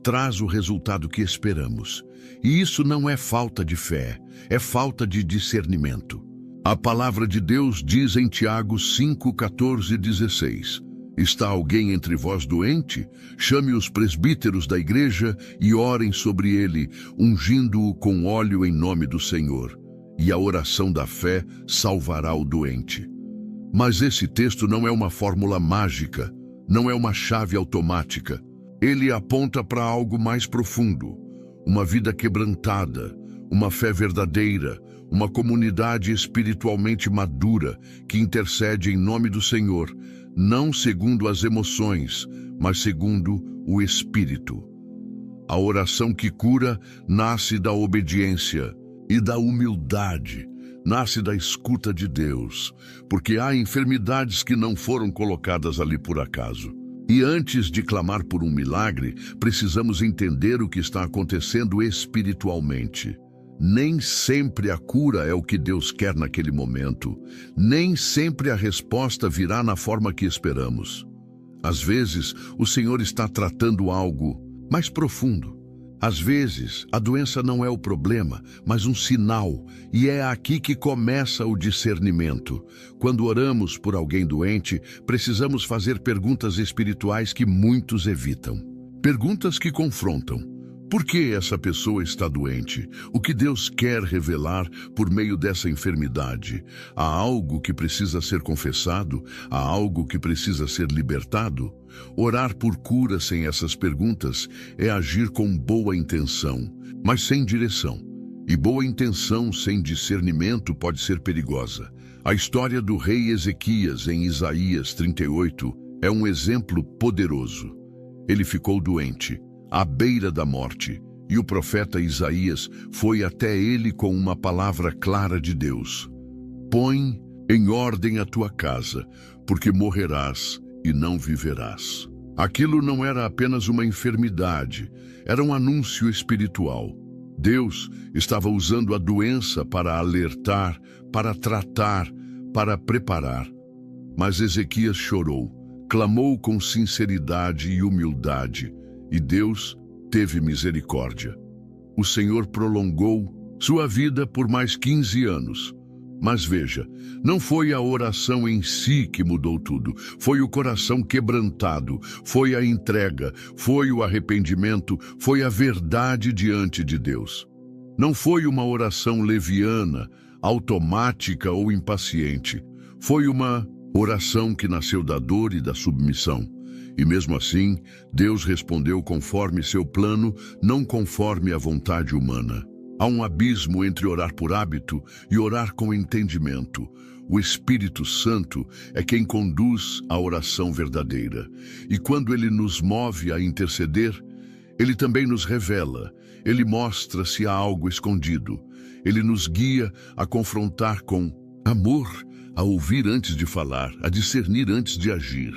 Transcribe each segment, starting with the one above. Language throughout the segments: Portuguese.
traz o resultado que esperamos. E isso não é falta de fé, é falta de discernimento. A palavra de Deus diz em Tiago 5, 14 e 16: Está alguém entre vós doente? Chame os presbíteros da igreja e orem sobre ele, ungindo-o com óleo em nome do Senhor. E a oração da fé salvará o doente. Mas esse texto não é uma fórmula mágica, não é uma chave automática. Ele aponta para algo mais profundo, uma vida quebrantada, uma fé verdadeira, uma comunidade espiritualmente madura que intercede em nome do Senhor, não segundo as emoções, mas segundo o Espírito. A oração que cura nasce da obediência e da humildade, nasce da escuta de Deus, porque há enfermidades que não foram colocadas ali por acaso. E antes de clamar por um milagre, precisamos entender o que está acontecendo espiritualmente. Nem sempre a cura é o que Deus quer naquele momento. Nem sempre a resposta virá na forma que esperamos. Às vezes, o Senhor está tratando algo mais profundo. Às vezes, a doença não é o problema, mas um sinal, e é aqui que começa o discernimento. Quando oramos por alguém doente, precisamos fazer perguntas espirituais que muitos evitam. Perguntas que confrontam. Por que essa pessoa está doente? O que Deus quer revelar por meio dessa enfermidade? Há algo que precisa ser confessado? Há algo que precisa ser libertado? Orar por cura sem essas perguntas é agir com boa intenção, mas sem direção. E boa intenção sem discernimento pode ser perigosa. A história do rei Ezequias em Isaías 38 é um exemplo poderoso. Ele ficou doente, à beira da morte, e o profeta Isaías foi até ele com uma palavra clara de Deus: Põe em ordem a tua casa, porque morrerás e não viverás. Aquilo não era apenas uma enfermidade, era um anúncio espiritual. Deus estava usando a doença para alertar, para tratar, para preparar. Mas Ezequias chorou, clamou com sinceridade e humildade, e Deus teve misericórdia. O Senhor prolongou sua vida por mais 15 anos. Mas veja, não foi a oração em si que mudou tudo. Foi o coração quebrantado, foi a entrega, foi o arrependimento, foi a verdade diante de Deus. Não foi uma oração leviana, automática ou impaciente. Foi uma oração que nasceu da dor e da submissão. E mesmo assim, Deus respondeu conforme seu plano, não conforme a vontade humana. Há um abismo entre orar por hábito e orar com entendimento. O Espírito Santo é quem conduz a oração verdadeira. E quando Ele nos move a interceder, Ele também nos revela. Ele mostra se há algo escondido. Ele nos guia a confrontar com amor, a ouvir antes de falar, a discernir antes de agir.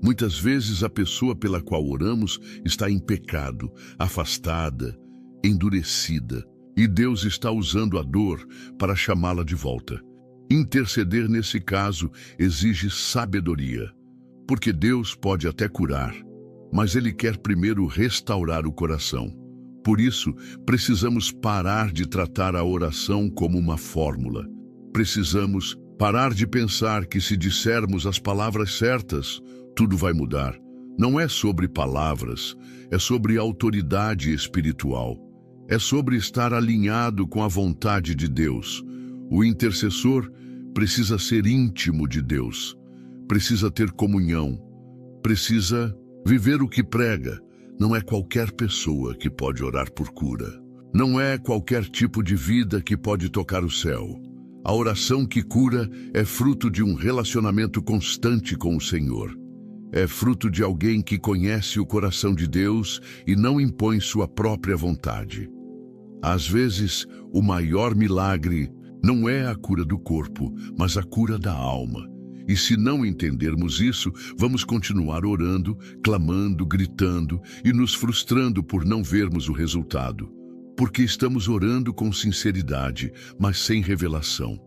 Muitas vezes a pessoa pela qual oramos está em pecado, afastada, endurecida. E Deus está usando a dor para chamá-la de volta. Interceder nesse caso exige sabedoria, porque Deus pode até curar, mas Ele quer primeiro restaurar o coração. Por isso, precisamos parar de tratar a oração como uma fórmula. Precisamos parar de pensar que se dissermos as palavras certas, tudo vai mudar. Não é sobre palavras, é sobre autoridade espiritual. É sobre estar alinhado com a vontade de Deus. O intercessor precisa ser íntimo de Deus, precisa ter comunhão, precisa viver o que prega. Não é qualquer pessoa que pode orar por cura. Não é qualquer tipo de vida que pode tocar o céu. A oração que cura é fruto de um relacionamento constante com o Senhor. É fruto de alguém que conhece o coração de Deus e não impõe sua própria vontade. Às vezes, o maior milagre não é a cura do corpo, mas a cura da alma. E se não entendermos isso, vamos continuar orando, clamando, gritando e nos frustrando por não vermos o resultado. Porque estamos orando com sinceridade, mas sem revelação,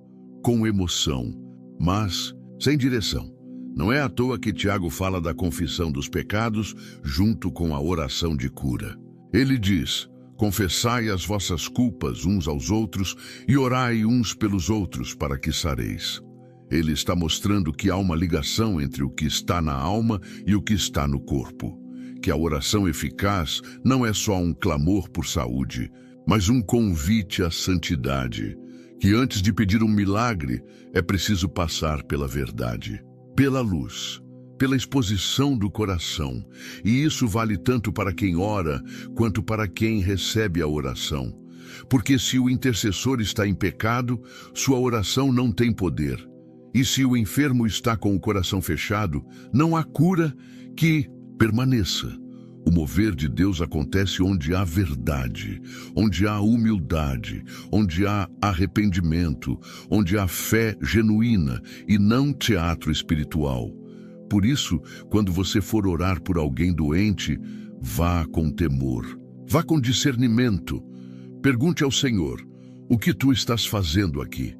com emoção, mas sem direção. Não é à toa que Tiago fala da confissão dos pecados junto com a oração de cura. Ele diz: confessai as vossas culpas uns aos outros e orai uns pelos outros para que sareis. Ele está mostrando que há uma ligação entre o que está na alma e o que está no corpo. Que a oração eficaz não é só um clamor por saúde, mas um convite à santidade. Que antes de pedir um milagre, é preciso passar pela verdade, pela luz, pela exposição do coração. E isso vale tanto para quem ora, quanto para quem recebe a oração. Porque se o intercessor está em pecado, sua oração não tem poder. E se o enfermo está com o coração fechado, não há cura que permaneça. O mover de Deus acontece onde há verdade, onde há humildade, onde há arrependimento, onde há fé genuína e não teatro espiritual. Por isso, quando você for orar por alguém doente, vá com temor, vá com discernimento. Pergunte ao Senhor: o que tu estás fazendo aqui?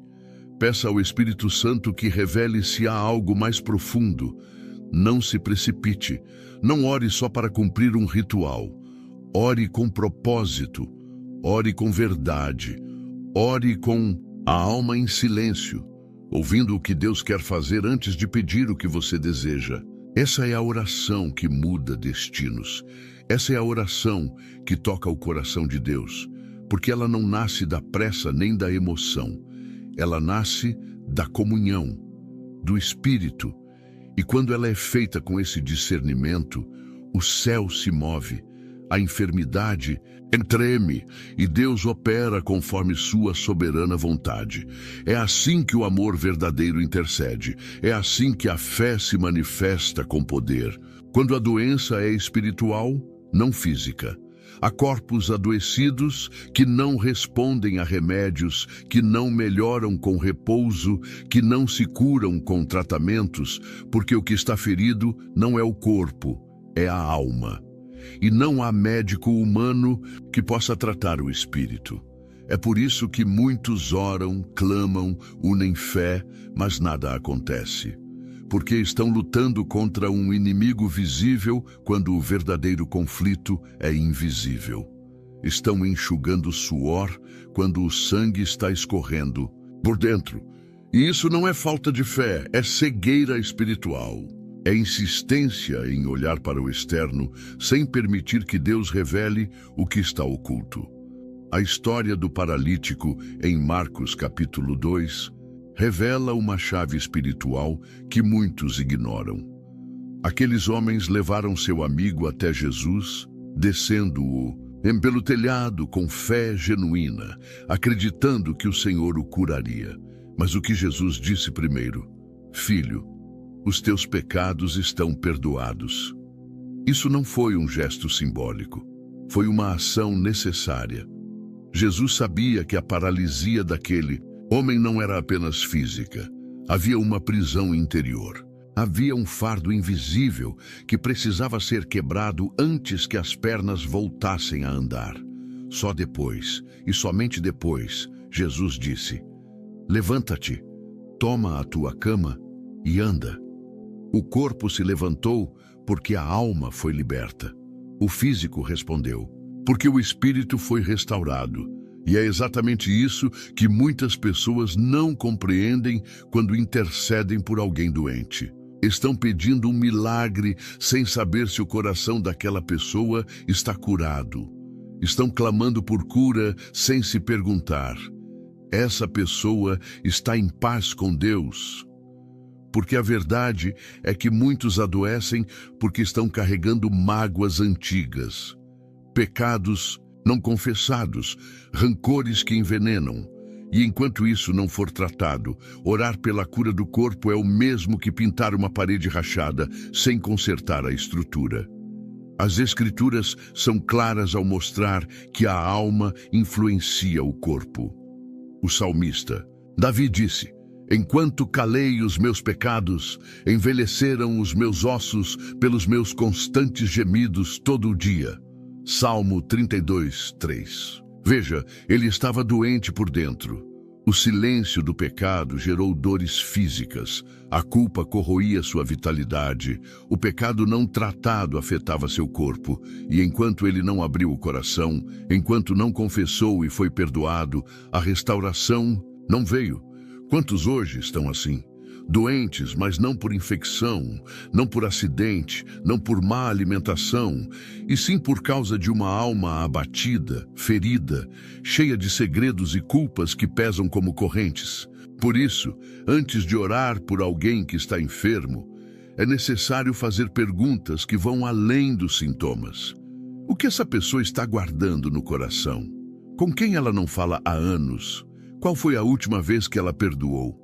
Peça ao Espírito Santo que revele se há algo mais profundo. Não se precipite. Não ore só para cumprir um ritual. Ore com propósito. Ore com verdade. Ore com a alma em silêncio, ouvindo o que Deus quer fazer antes de pedir o que você deseja. Essa é a oração que muda destinos. Essa é a oração que toca o coração de Deus, porque ela não nasce da pressa nem da emoção. Ela nasce da comunhão, do Espírito. E quando ela é feita com esse discernimento, o céu se move, a enfermidade treme e Deus opera conforme sua soberana vontade. É assim que o amor verdadeiro intercede. É assim que a fé se manifesta com poder. Quando a doença é espiritual, não física. Há corpos adoecidos que não respondem a remédios, que não melhoram com repouso, que não se curam com tratamentos, porque o que está ferido não é o corpo, é a alma. E não há médico humano que possa tratar o espírito. É por isso que muitos oram, clamam, unem fé, mas nada acontece. Porque estão lutando contra um inimigo visível quando o verdadeiro conflito é invisível. Estão enxugando suor quando o sangue está escorrendo por dentro. E isso não é falta de fé, é cegueira espiritual. É insistência em olhar para o externo sem permitir que Deus revele o que está oculto. A história do paralítico em Marcos capítulo 2 revela uma chave espiritual que muitos ignoram. Aqueles homens levaram seu amigo até Jesus, descendo-o pelo telhado com fé genuína, acreditando que o Senhor o curaria. Mas o que Jesus disse primeiro? Filho, os teus pecados estão perdoados. Isso não foi um gesto simbólico, foi uma ação necessária. Jesus sabia que a paralisia daquele homem não era apenas física. Havia uma prisão interior. Havia um fardo invisível que precisava ser quebrado antes que as pernas voltassem a andar. Só depois, e somente depois, Jesus disse: levanta-te, toma a tua cama e anda. O corpo se levantou porque a alma foi liberta. O físico respondeu, porque o espírito foi restaurado. E é exatamente isso que muitas pessoas não compreendem quando intercedem por alguém doente. Estão pedindo um milagre sem saber se o coração daquela pessoa está curado. Estão clamando por cura sem se perguntar: essa pessoa está em paz com Deus? Porque a verdade é que muitos adoecem porque estão carregando mágoas antigas, pecados não confessados, rancores que envenenam. E enquanto isso não for tratado, orar pela cura do corpo é o mesmo que pintar uma parede rachada sem consertar a estrutura. As Escrituras são claras ao mostrar que a alma influencia o corpo. O salmista Davi disse: enquanto calei os meus pecados, envelheceram os meus ossos pelos meus constantes gemidos todo o dia. Salmo 32, 3. Veja, ele estava doente por dentro. O silêncio do pecado gerou dores físicas, a culpa corroía sua vitalidade, o pecado não tratado afetava seu corpo, e enquanto ele não abriu o coração, enquanto não confessou e foi perdoado, a restauração não veio. Quantos hoje estão assim? Doentes, mas não por infecção, não por acidente, não por má alimentação, e sim por causa de uma alma abatida, ferida, cheia de segredos e culpas que pesam como correntes. Por isso, antes de orar por alguém que está enfermo, é necessário fazer perguntas que vão além dos sintomas. O que essa pessoa está guardando no coração? Com quem ela não fala há anos? Qual foi a última vez que ela perdoou?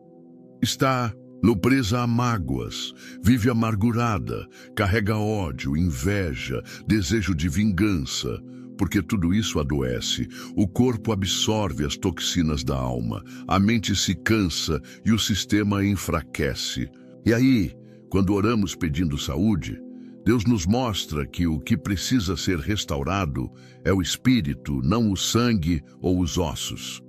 Está presa a mágoas, vive amargurada, carrega ódio, inveja, desejo de vingança, porque tudo isso adoece. O corpo absorve as toxinas da alma, a mente se cansa e o sistema enfraquece. E aí, quando oramos pedindo saúde, Deus nos mostra que o que precisa ser restaurado é o espírito, não o sangue ou os ossos.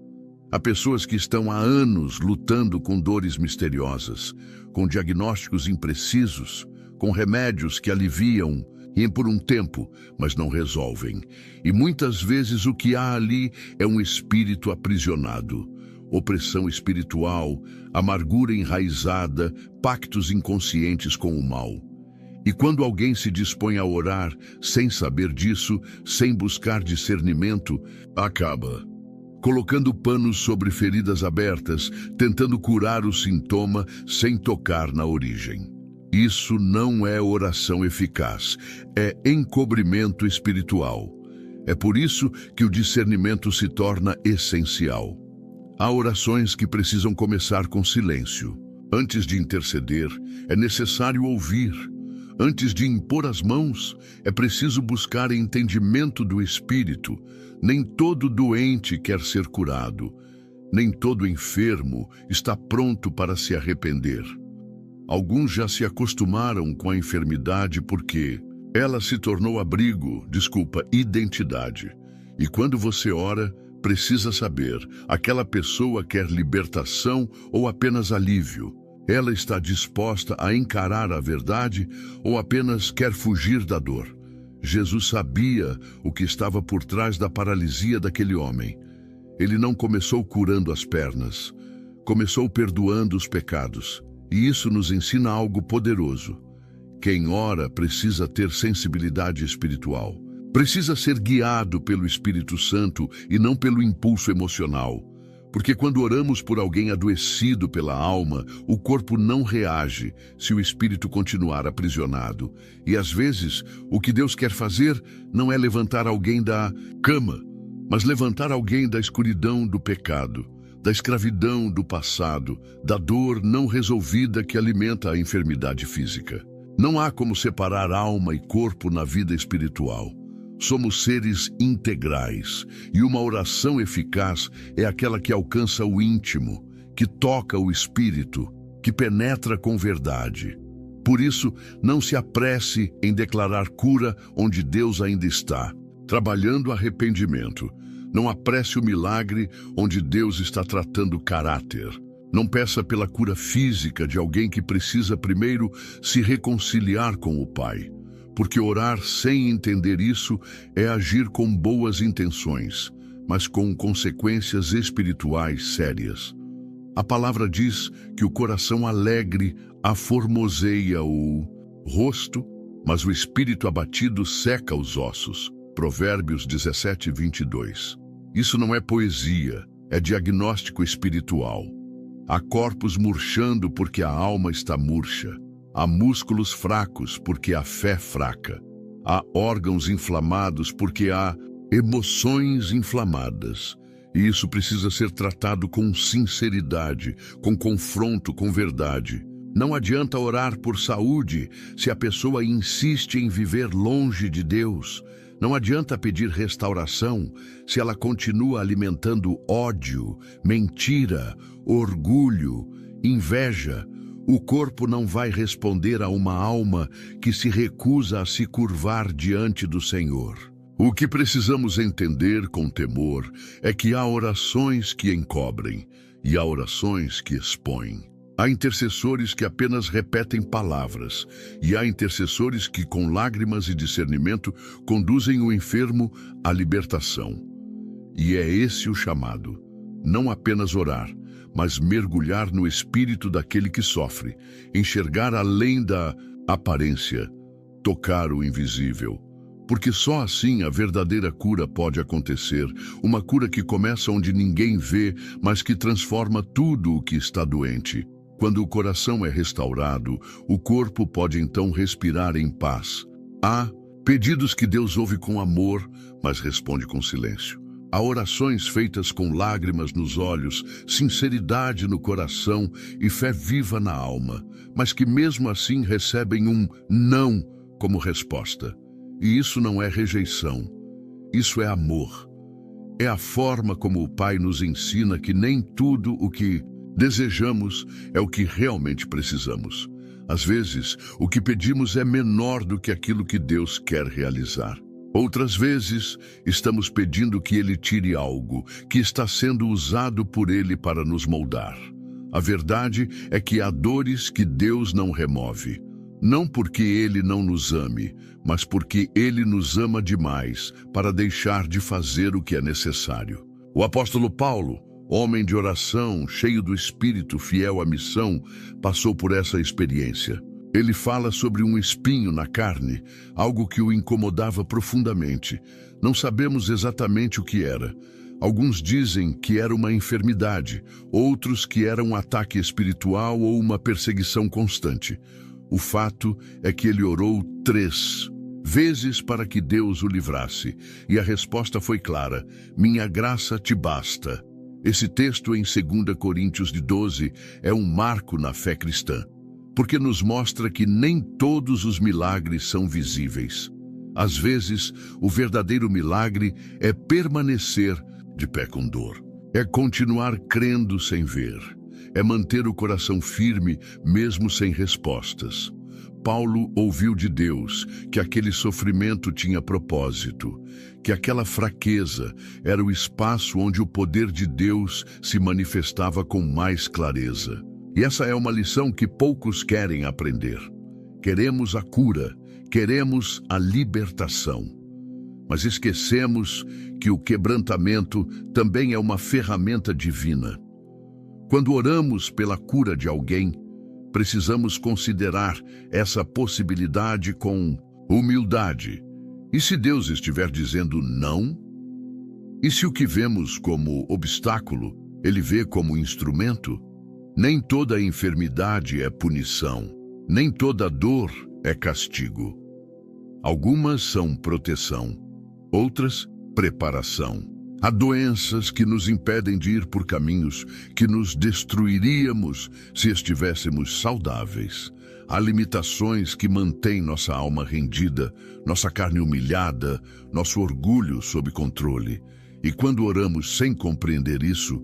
Há pessoas que estão há anos lutando com dores misteriosas, com diagnósticos imprecisos, com remédios que aliviam e por um tempo, mas não resolvem. E muitas vezes o que há ali é um espírito aprisionado, opressão espiritual, amargura enraizada, pactos inconscientes com o mal. E quando alguém se dispõe a orar, sem saber disso, sem buscar discernimento, acaba colocando panos sobre feridas abertas, tentando curar o sintoma sem tocar na origem. Isso não é oração eficaz, é encobrimento espiritual. É por isso que o discernimento se torna essencial. Há orações que precisam começar com silêncio. Antes de interceder, é necessário ouvir. Antes de impor as mãos, é preciso buscar entendimento do Espírito. Nem todo doente quer ser curado. Nem todo enfermo está pronto para se arrepender. Alguns já se acostumaram com a enfermidade porque ela se tornou identidade. E quando você ora, precisa saber, aquela pessoa quer libertação ou apenas alívio? Ela está disposta a encarar a verdade ou apenas quer fugir da dor? Jesus sabia o que estava por trás da paralisia daquele homem. Ele não começou curando as pernas, começou perdoando os pecados. E isso nos ensina algo poderoso. Quem ora precisa ter sensibilidade espiritual. Precisa ser guiado pelo Espírito Santo e não pelo impulso emocional. Porque quando oramos por alguém adoecido pela alma, o corpo não reage se o espírito continuar aprisionado. E às vezes, o que Deus quer fazer não é levantar alguém da cama, mas levantar alguém da escuridão do pecado, da escravidão do passado, da dor não resolvida que alimenta a enfermidade física. Não há como separar alma e corpo na vida espiritual. Somos seres integrais, e uma oração eficaz é aquela que alcança o íntimo, que toca o espírito, que penetra com verdade. Por isso, não se apresse em declarar cura onde Deus ainda está, trabalhando arrependimento. Não apresse o milagre onde Deus está tratando caráter. Não peça pela cura física de alguém que precisa primeiro se reconciliar com o Pai. Porque orar sem entender isso é agir com boas intenções, mas com consequências espirituais sérias. A palavra diz que o coração alegre aformoseia o rosto, mas o espírito abatido seca os ossos. Provérbios 17:22. Isso não é poesia, é diagnóstico espiritual. Há corpos murchando porque a alma está murcha. Há músculos fracos porque a fé fraca. Há órgãos inflamados porque há emoções inflamadas. E isso precisa ser tratado com sinceridade, com confronto, com verdade. Não adianta orar por saúde se a pessoa insiste em viver longe de Deus. Não adianta pedir restauração se ela continua alimentando ódio, mentira, orgulho, inveja. O corpo não vai responder a uma alma que se recusa a se curvar diante do Senhor. O que precisamos entender com temor é que há orações que encobrem, e há orações que expõem. Há intercessores que apenas repetem palavras, e há intercessores que, com lágrimas e discernimento, conduzem o enfermo à libertação. E é esse o chamado: não apenas orar, mas mergulhar no espírito daquele que sofre, enxergar além da aparência, tocar o invisível. Porque só assim a verdadeira cura pode acontecer, uma cura que começa onde ninguém vê, mas que transforma tudo o que está doente. Quando o coração é restaurado, o corpo pode então respirar em paz. Há pedidos que Deus ouve com amor, mas responde com silêncio. Há orações feitas com lágrimas nos olhos, sinceridade no coração e fé viva na alma, mas que mesmo assim recebem um não como resposta. E isso não é rejeição, isso é amor. É a forma como o Pai nos ensina que nem tudo o que desejamos é o que realmente precisamos. Às vezes, o que pedimos é menor do que aquilo que Deus quer realizar. Outras vezes, estamos pedindo que Ele tire algo que está sendo usado por Ele para nos moldar. A verdade é que há dores que Deus não remove. Não porque Ele não nos ame, mas porque Ele nos ama demais para deixar de fazer o que é necessário. O apóstolo Paulo, homem de oração, cheio do Espírito, fiel à missão, passou por essa experiência. Ele fala sobre um espinho na carne, algo que o incomodava profundamente. Não sabemos exatamente o que era. Alguns dizem que era uma enfermidade, outros que era um ataque espiritual ou uma perseguição constante. O fato é que ele orou 3 vezes para que Deus o livrasse, e a resposta foi clara: minha graça te basta. Esse texto em 2 Coríntios 12 é um marco na fé cristã, porque nos mostra que nem todos os milagres são visíveis. Às vezes, o verdadeiro milagre é permanecer de pé com dor, é continuar crendo sem ver, é manter o coração firme mesmo sem respostas. Paulo ouviu de Deus que aquele sofrimento tinha propósito, que aquela fraqueza era o espaço onde o poder de Deus se manifestava com mais clareza. E essa é uma lição que poucos querem aprender. Queremos a cura, queremos a libertação. Mas esquecemos que o quebrantamento também é uma ferramenta divina. Quando oramos pela cura de alguém, precisamos considerar essa possibilidade com humildade. E se Deus estiver dizendo não? E se o que vemos como obstáculo, Ele vê como instrumento? Nem toda enfermidade é punição, nem toda dor é castigo. Algumas são proteção, outras preparação. Há doenças que nos impedem de ir por caminhos que nos destruiríamos se estivéssemos saudáveis. Há limitações que mantêm nossa alma rendida, nossa carne humilhada, nosso orgulho sob controle. E quando oramos sem compreender isso,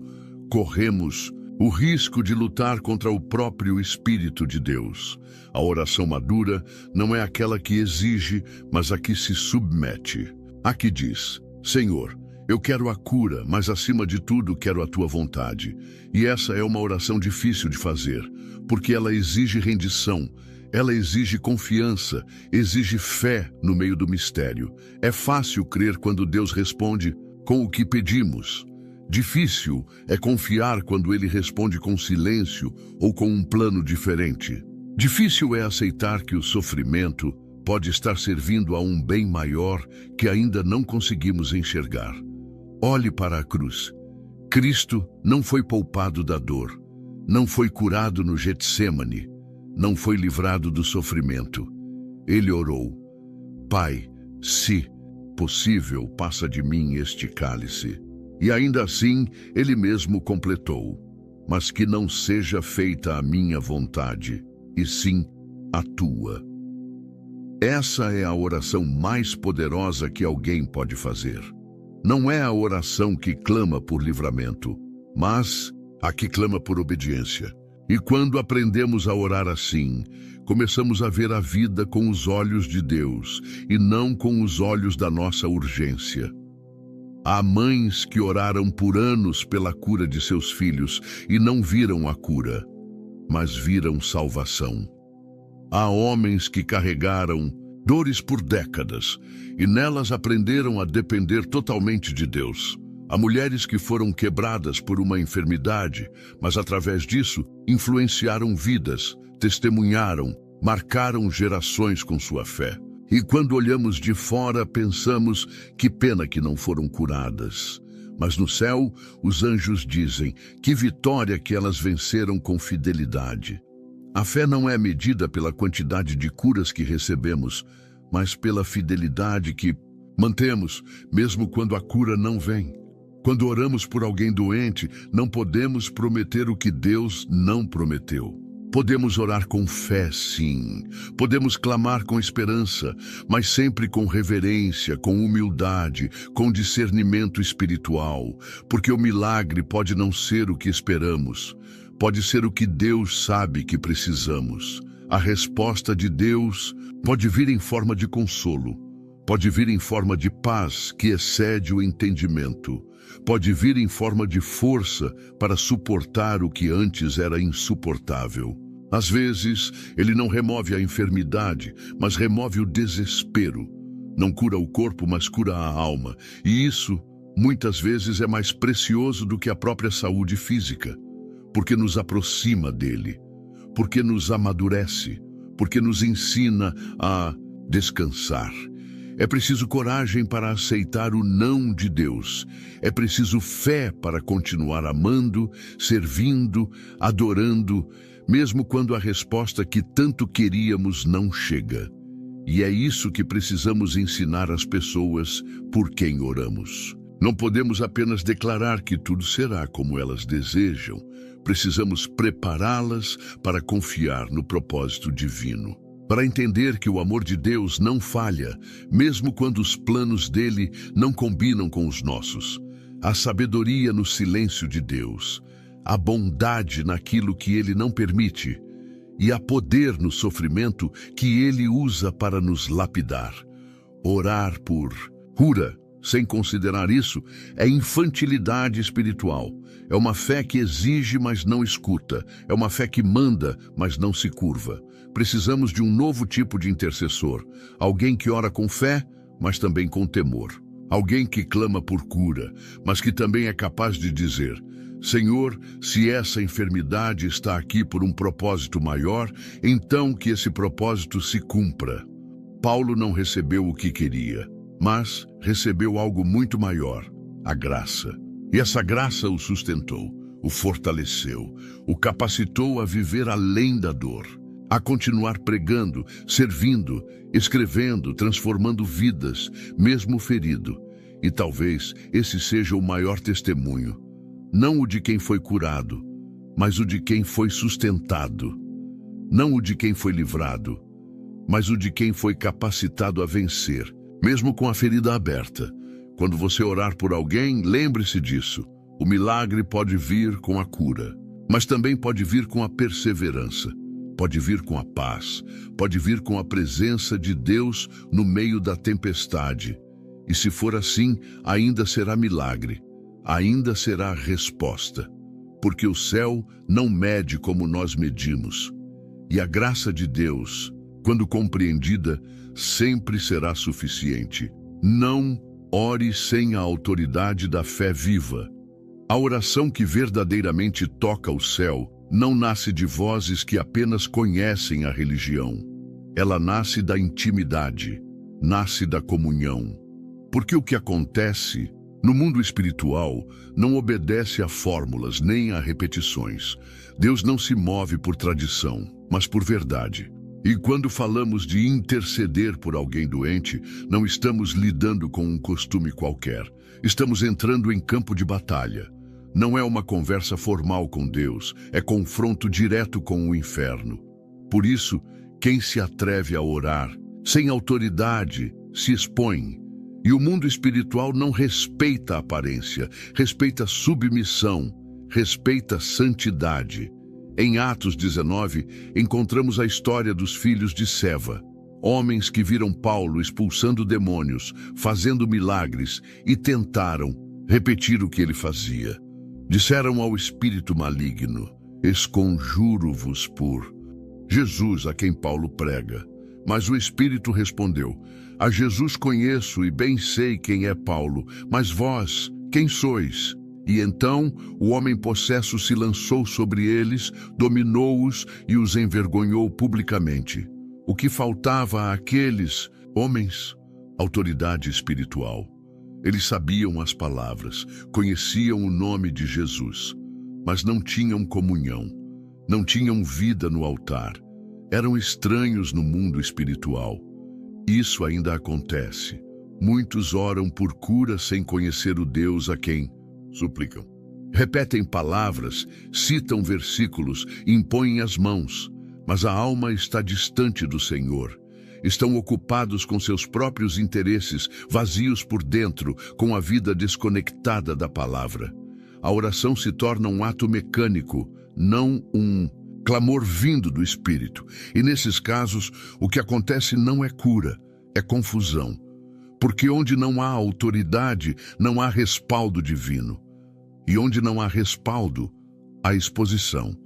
corremos o risco de lutar contra o próprio Espírito de Deus. A oração madura não é aquela que exige, mas a que se submete. A que diz: Senhor, eu quero a cura, mas acima de tudo quero a tua vontade. E essa é uma oração difícil de fazer, porque ela exige rendição, ela exige confiança, exige fé no meio do mistério. É fácil crer quando Deus responde com o que pedimos. Difícil é confiar quando Ele responde com silêncio ou com um plano diferente. Difícil é aceitar que o sofrimento pode estar servindo a um bem maior que ainda não conseguimos enxergar. Olhe para a cruz. Cristo não foi poupado da dor, não foi curado no Getsêmani, não foi livrado do sofrimento. Ele orou: Pai, se possível, passa de mim este cálice. E ainda assim, ele mesmo completou: mas que não seja feita a minha vontade, e sim a tua. Essa é a oração mais poderosa que alguém pode fazer. Não é a oração que clama por livramento, mas a que clama por obediência. E quando aprendemos a orar assim, começamos a ver a vida com os olhos de Deus e não com os olhos da nossa urgência. Há mães que oraram por anos pela cura de seus filhos e não viram a cura, mas viram salvação. Há homens que carregaram dores por décadas e nelas aprenderam a depender totalmente de Deus. Há mulheres que foram quebradas por uma enfermidade, mas através disso influenciaram vidas, testemunharam, marcaram gerações com sua fé. E quando olhamos de fora, pensamos, que pena que não foram curadas. Mas no céu, os anjos dizem, que vitória que elas venceram com fidelidade. A fé não é medida pela quantidade de curas que recebemos, mas pela fidelidade que mantemos, mesmo quando a cura não vem. Quando oramos por alguém doente, não podemos prometer o que Deus não prometeu. Podemos orar com fé, sim. Podemos clamar com esperança, mas sempre com reverência, com humildade, com discernimento espiritual, porque o milagre pode não ser o que esperamos, pode ser o que Deus sabe que precisamos. A resposta de Deus pode vir em forma de consolo, pode vir em forma de paz que excede o entendimento, pode vir em forma de força para suportar o que antes era insuportável. Às vezes, ele não remove a enfermidade, mas remove o desespero. Não cura o corpo, mas cura a alma. E isso, muitas vezes, é mais precioso do que a própria saúde física, porque nos aproxima dele, porque nos amadurece, porque nos ensina a descansar. É preciso coragem para aceitar o não de Deus. É preciso fé para continuar amando, servindo, adorando, mesmo quando a resposta que tanto queríamos não chega. E é isso que precisamos ensinar às pessoas por quem oramos. Não podemos apenas declarar que tudo será como elas desejam. Precisamos prepará-las para confiar no propósito divino. Para entender que o amor de Deus não falha, mesmo quando os planos dele não combinam com os nossos. A sabedoria no silêncio de Deus, a bondade naquilo que ele não permite, e há poder no sofrimento que ele usa para nos lapidar. Orar por cura, sem considerar isso, é infantilidade espiritual. É uma fé que exige, mas não escuta. É uma fé que manda, mas não se curva. Precisamos de um novo tipo de intercessor. Alguém que ora com fé, mas também com temor. Alguém que clama por cura, mas que também é capaz de dizer: Senhor, se essa enfermidade está aqui por um propósito maior, então que esse propósito se cumpra. Paulo não recebeu o que queria, mas recebeu algo muito maior, a graça. E essa graça o sustentou, o fortaleceu, o capacitou a viver além da dor, a continuar pregando, servindo, escrevendo, transformando vidas, mesmo ferido. E talvez esse seja o maior testemunho, não o de quem foi curado, mas o de quem foi sustentado, não o de quem foi livrado, mas o de quem foi capacitado a vencer, mesmo com a ferida aberta. Quando você orar por alguém, lembre-se disso. O milagre pode vir com a cura, mas também pode vir com a perseverança, pode vir com a paz, pode vir com a presença de Deus no meio da tempestade. E se for assim, ainda será milagre, ainda será resposta, porque o céu não mede como nós medimos. E a graça de Deus, quando compreendida, sempre será suficiente. Não ore sem a autoridade da fé viva. A oração que verdadeiramente toca o céu não nasce de vozes que apenas conhecem a religião. Ela nasce da intimidade, nasce da comunhão. Porque o que acontece no mundo espiritual não obedece a fórmulas nem a repetições. Deus não se move por tradição, mas por verdade. E quando falamos de interceder por alguém doente, não estamos lidando com um costume qualquer. Estamos entrando em campo de batalha. Não é uma conversa formal com Deus, é confronto direto com o inferno. Por isso, quem se atreve a orar, sem autoridade, se expõe. E o mundo espiritual não respeita a aparência, respeita a submissão, respeita a santidade. Em Atos 19, encontramos a história dos filhos de Seva. homens que viram Paulo expulsando demônios, fazendo milagres e tentaram repetir o que ele fazia. Disseram ao espírito maligno: esconjuro-vos por Jesus, a quem Paulo prega. Mas o espírito respondeu: a Jesus conheço e bem sei quem é Paulo, mas vós, quem sois? E então o homem possesso se lançou sobre eles, dominou-os e os envergonhou publicamente. O que faltava àqueles homens? Autoridade espiritual. Eles sabiam as palavras, conheciam o nome de Jesus, mas não tinham comunhão, não tinham vida no altar. Eram estranhos no mundo espiritual. Isso ainda acontece. Muitos oram por cura sem conhecer o Deus a quem suplicam. Repetem palavras, citam versículos, impõem as mãos, mas a alma está distante do Senhor. Estão ocupados com seus próprios interesses, vazios por dentro, com a vida desconectada da palavra. A oração se torna um ato mecânico, não um clamor vindo do Espírito. E nesses casos, o que acontece não é cura, é confusão. Porque onde não há autoridade, não há respaldo divino. E onde não há respaldo, há exposição.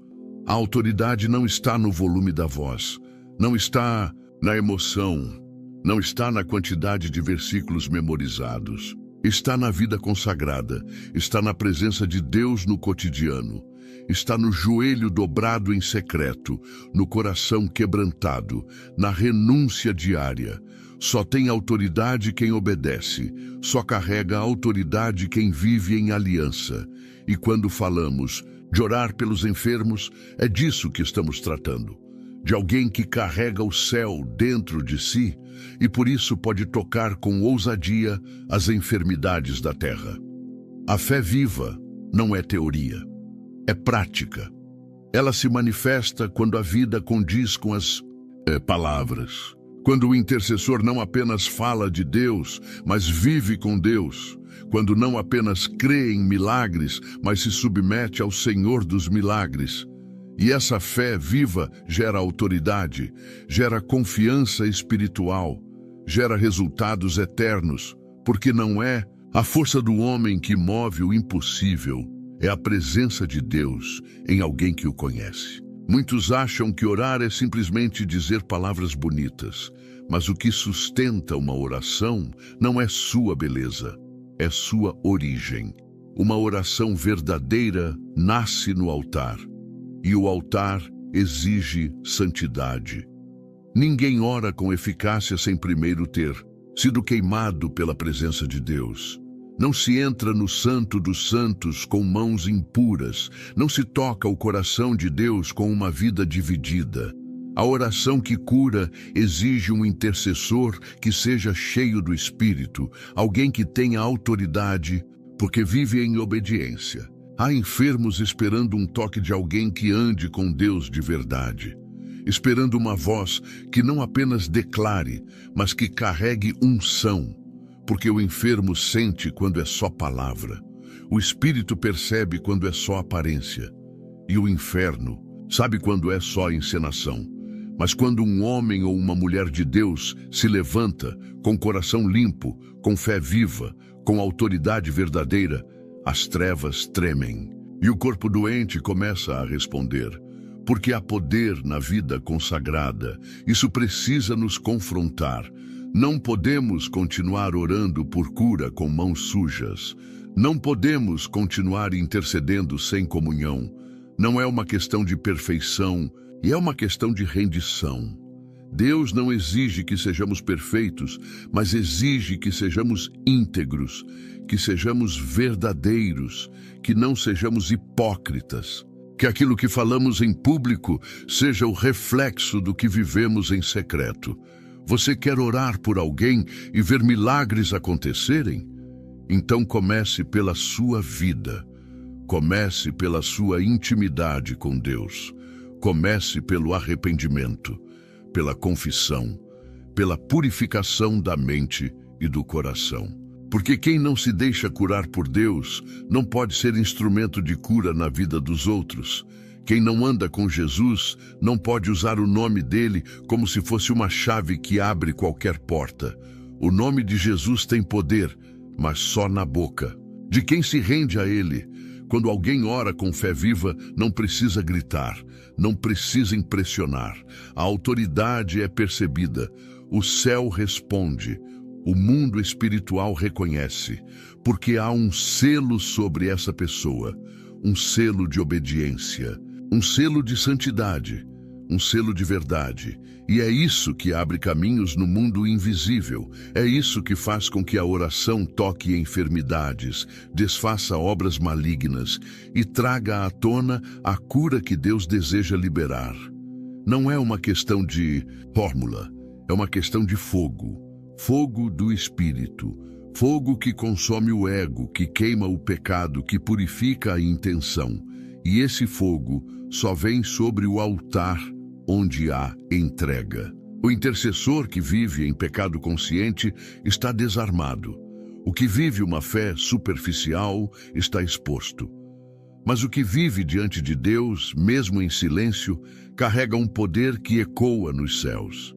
A autoridade não está no volume da voz, não está na emoção, não está na quantidade de versículos memorizados. Está na vida consagrada, está na presença de Deus no cotidiano. Está no joelho dobrado em secreto, no coração quebrantado, na renúncia diária. Só tem autoridade quem obedece, só carrega autoridade quem vive em aliança. E quando falamos de orar pelos enfermos, é disso que estamos tratando. De alguém que carrega o céu dentro de si e por isso pode tocar com ousadia as enfermidades da terra. A fé viva não é teoria, é prática. Ela se manifesta quando a vida condiz com as palavras. Quando o intercessor não apenas fala de Deus, mas vive com Deus. Quando não apenas crê em milagres, mas se submete ao Senhor dos milagres. E essa fé viva gera autoridade, gera confiança espiritual, gera resultados eternos, porque não é a força do homem que move o impossível, é a presença de Deus em alguém que o conhece. Muitos acham que orar é simplesmente dizer palavras bonitas, mas o que sustenta uma oração não é sua beleza, é sua origem. Uma oração verdadeira nasce no altar, e o altar exige santidade. Ninguém ora com eficácia sem primeiro ter sido queimado pela presença de Deus. Não se entra no Santo dos Santos com mãos impuras, não se toca o coração de Deus com uma vida dividida. A oração que cura exige um intercessor que seja cheio do Espírito, alguém que tenha autoridade, porque vive em obediência. Há enfermos esperando um toque de alguém que ande com Deus de verdade, esperando uma voz que não apenas declare, mas que carregue unção, porque o enfermo sente quando é só palavra, o espírito percebe quando é só aparência, e o inferno sabe quando é só encenação. Mas quando um homem ou uma mulher de Deus se levanta com coração limpo, com fé viva, com autoridade verdadeira, as trevas tremem e o corpo doente começa a responder. Porque há poder na vida consagrada, isso precisa nos confrontar. Não podemos continuar orando por cura com mãos sujas. Não podemos continuar intercedendo sem comunhão. Não é uma questão de perfeição, e é uma questão de rendição. Deus não exige que sejamos perfeitos, mas exige que sejamos íntegros, que sejamos verdadeiros, que não sejamos hipócritas. Que aquilo que falamos em público seja o reflexo do que vivemos em secreto. Você quer orar por alguém e ver milagres acontecerem? Então comece pela sua vida. Comece pela sua intimidade com Deus. Comece pelo arrependimento, pela confissão, pela purificação da mente e do coração. Porque quem não se deixa curar por Deus não pode ser instrumento de cura na vida dos outros. Quem não anda com Jesus não pode usar o nome dele como se fosse uma chave que abre qualquer porta. O nome de Jesus tem poder, mas só na boca. De quem se rende a ele. Quando alguém ora com fé viva, não precisa gritar, não precisa impressionar. A autoridade é percebida, o céu responde, o mundo espiritual reconhece, porque há um selo sobre essa pessoa, um selo de obediência, um selo de santidade, um selo de verdade. E é isso que abre caminhos no mundo invisível. É isso que faz com que a oração toque enfermidades, desfaça obras malignas e traga à tona a cura que Deus deseja liberar. Não é uma questão de fórmula, é uma questão de fogo. Fogo do Espírito. Fogo que consome o ego, que queima o pecado, que purifica a intenção. E esse fogo só vem sobre o altar onde há entrega. O intercessor que vive em pecado consciente está desarmado. O que vive uma fé superficial está exposto. Mas o que vive diante de Deus, mesmo em silêncio, carrega um poder que ecoa nos céus.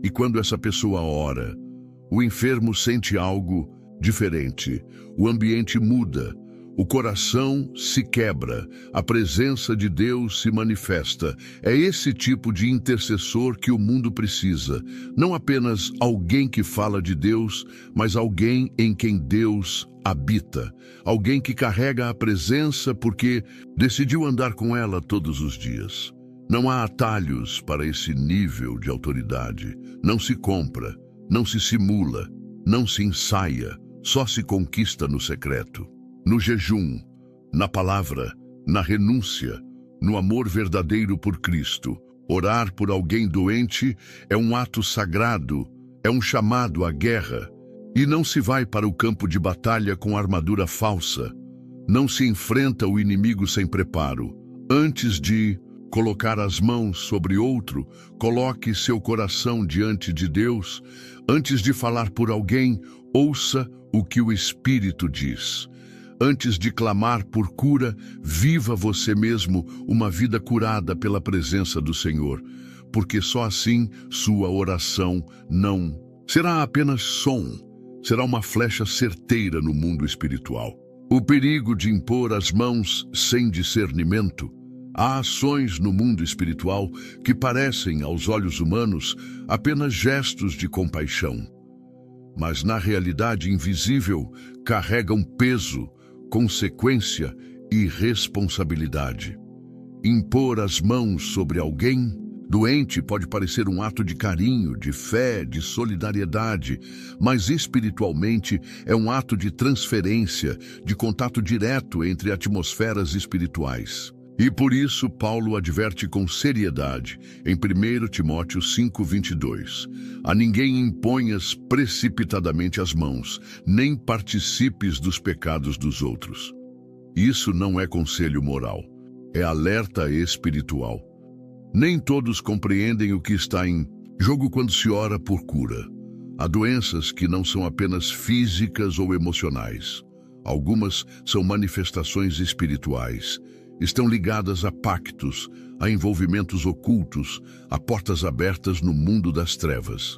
E quando essa pessoa ora, o enfermo sente algo diferente. O ambiente muda. O coração se quebra, a presença de Deus se manifesta. É esse tipo de intercessor que o mundo precisa. Não apenas alguém que fala de Deus, mas alguém em quem Deus habita. Alguém que carrega a presença porque decidiu andar com ela todos os dias. Não há atalhos para esse nível de autoridade. Não se compra, não se simula, não se ensaia, só se conquista no secreto. No jejum, na palavra, na renúncia, no amor verdadeiro por Cristo. Orar por alguém doente é um ato sagrado, é um chamado à guerra. E não se vai para o campo de batalha com armadura falsa. Não se enfrenta o inimigo sem preparo. Antes de colocar as mãos sobre outro, coloque seu coração diante de Deus. Antes de falar por alguém, ouça o que o Espírito diz. Antes de clamar por cura, viva você mesmo uma vida curada pela presença do Senhor, porque só assim sua oração não será apenas som, será uma flecha certeira no mundo espiritual. O perigo de impor as mãos sem discernimento. Há ações no mundo espiritual que parecem, aos olhos humanos, apenas gestos de compaixão, mas na realidade invisível carregam peso, consequência e responsabilidade. Impor as mãos sobre alguém doente pode parecer um ato de carinho, de fé, de solidariedade, mas espiritualmente é um ato de transferência, de contato direto entre atmosferas espirituais. E por isso Paulo adverte com seriedade, em 1 Timóteo 5:22. A ninguém imponhas precipitadamente as mãos, nem participes dos pecados dos outros. Isso não é conselho moral, é alerta espiritual. Nem todos compreendem o que está em jogo quando se ora por cura. Há doenças que não são apenas físicas ou emocionais. Algumas são manifestações espirituais. Estão ligadas a pactos, a envolvimentos ocultos, a portas abertas no mundo das trevas.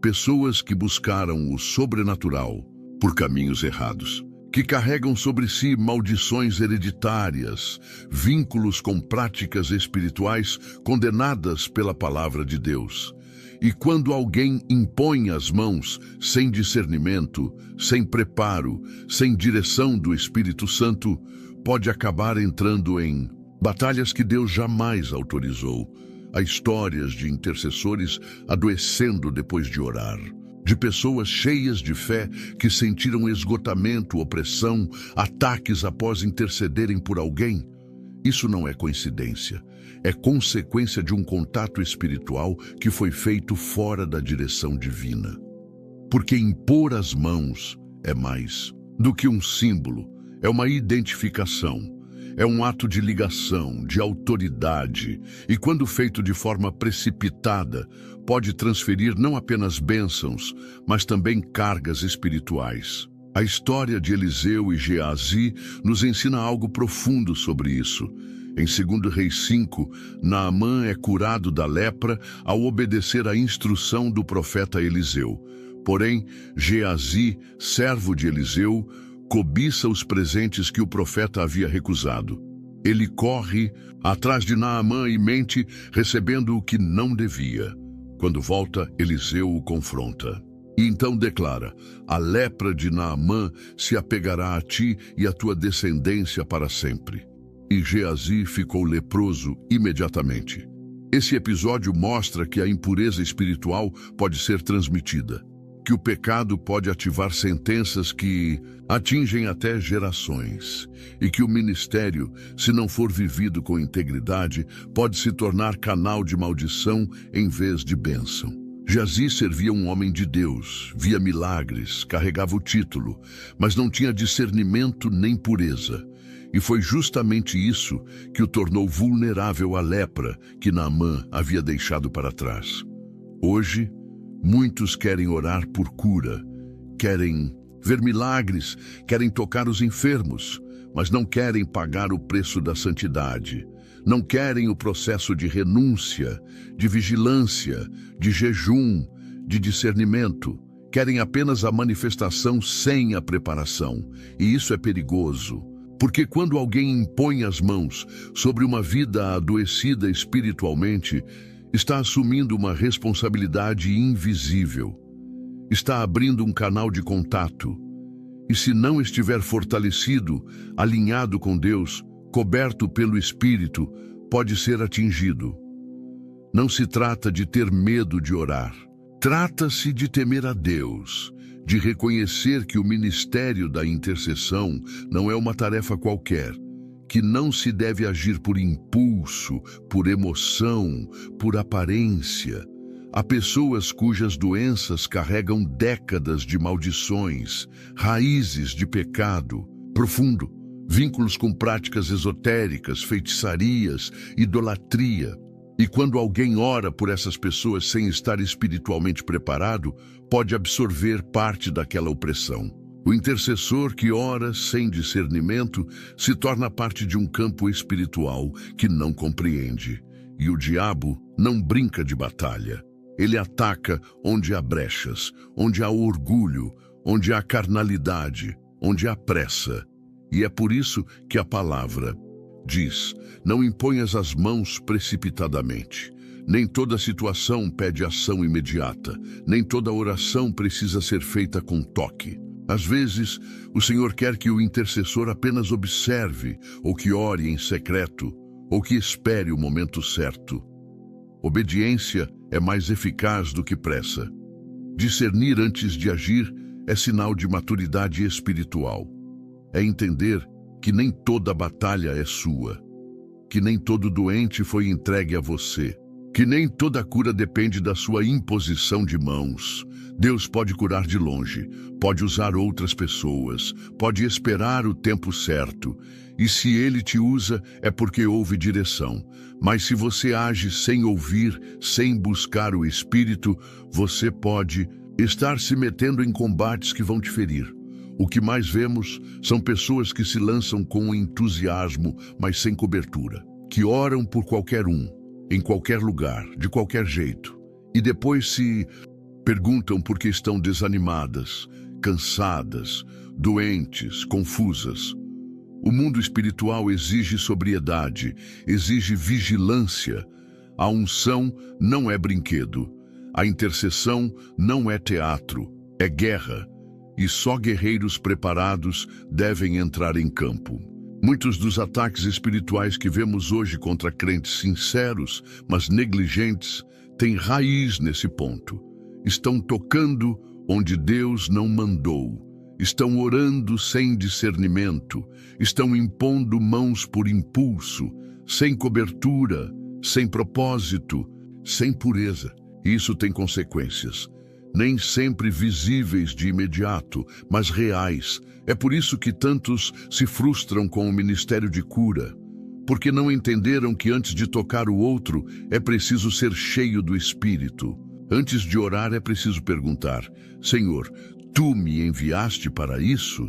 Pessoas que buscaram o sobrenatural por caminhos errados, que carregam sobre si maldições hereditárias, vínculos com práticas espirituais condenadas pela palavra de Deus. E quando alguém impõe as mãos sem discernimento, sem preparo, sem direção do Espírito Santo, pode acabar entrando em batalhas que Deus jamais autorizou. Há histórias de intercessores adoecendo depois de orar, de pessoas cheias de fé que sentiram esgotamento, opressão, ataques após intercederem por alguém. Isso não é coincidência, é consequência de um contato espiritual que foi feito fora da direção divina. Porque impor as mãos é mais do que um símbolo, é uma identificação, é um ato de ligação, de autoridade, e quando feito de forma precipitada, pode transferir não apenas bênçãos, mas também cargas espirituais. A história de Eliseu e Geazi nos ensina algo profundo sobre isso. Em 2 Reis 5, Naamã é curado da lepra ao obedecer à instrução do profeta Eliseu. Porém, Geazi, servo de Eliseu, cobiça os presentes que o profeta havia recusado. Ele corre atrás de Naamã e mente, recebendo o que não devia. Quando volta, Eliseu o confronta. E então declara: a lepra de Naamã se apegará a ti e à tua descendência para sempre. E Geazi ficou leproso imediatamente. Esse episódio mostra que a impureza espiritual pode ser transmitida, que o pecado pode ativar sentenças que atingem até gerações, e que o ministério, se não for vivido com integridade, pode se tornar canal de maldição em vez de bênção. Geazi servia um homem de Deus, via milagres, carregava o título, mas não tinha discernimento nem pureza. E foi justamente isso que o tornou vulnerável à lepra que Naamã havia deixado para trás. Hoje, muitos querem orar por cura, querem ver milagres, querem tocar os enfermos, mas não querem pagar o preço da santidade. Não querem o processo de renúncia, de vigilância, de jejum, de discernimento. Querem apenas a manifestação sem a preparação. E isso é perigoso, porque quando alguém impõe as mãos sobre uma vida adoecida espiritualmente, está assumindo uma responsabilidade invisível. Está abrindo um canal de contato. E se não estiver fortalecido, alinhado com Deus, coberto pelo Espírito, pode ser atingido. Não se trata de ter medo de orar. Trata-se de temer a Deus, de reconhecer que o ministério da intercessão não é uma tarefa qualquer, que não se deve agir por impulso, por emoção, por aparência. Há pessoas cujas doenças carregam décadas de maldições, raízes de pecado profundo, vínculos com práticas esotéricas, feitiçarias, idolatria. E quando alguém ora por essas pessoas sem estar espiritualmente preparado, pode absorver parte daquela opressão. O intercessor que ora sem discernimento se torna parte de um campo espiritual que não compreende. E o diabo não brinca de batalha. Ele ataca onde há brechas, onde há orgulho, onde há carnalidade, onde há pressa. E é por isso que a palavra diz: não imponhas as mãos precipitadamente. Nem toda situação pede ação imediata. Nem toda oração precisa ser feita com toque. Às vezes, o Senhor quer que o intercessor apenas observe, ou que ore em secreto, ou que espere o momento certo. Obediência é mais eficaz do que pressa. Discernir antes de agir é sinal de maturidade espiritual. É entender que nem toda batalha é sua, que nem todo doente foi entregue a você, que nem toda cura depende da sua imposição de mãos. Deus pode curar de longe, pode usar outras pessoas, pode esperar o tempo certo. E se Ele te usa, é porque houve direção. Mas se você age sem ouvir, sem buscar o Espírito, você pode estar se metendo em combates que vão te ferir. O que mais vemos são pessoas que se lançam com entusiasmo, mas sem cobertura, que oram por qualquer um, em qualquer lugar, de qualquer jeito, e depois se perguntam por que estão desanimadas, cansadas, doentes, confusas. O mundo espiritual exige sobriedade, exige vigilância. A unção não é brinquedo. A intercessão não é teatro, é guerra. E só guerreiros preparados devem entrar em campo. Muitos dos ataques espirituais que vemos hoje contra crentes sinceros, mas negligentes, têm raiz nesse ponto. Estão tocando onde Deus não mandou. Estão orando sem discernimento. Estão impondo mãos por impulso, sem cobertura, sem propósito, sem pureza. Isso tem consequências. Nem sempre visíveis de imediato, mas reais. É por isso que tantos se frustram com o ministério de cura, porque não entenderam que antes de tocar o outro, é preciso ser cheio do Espírito. Antes de orar, é preciso perguntar: Senhor, Tu me enviaste para isso?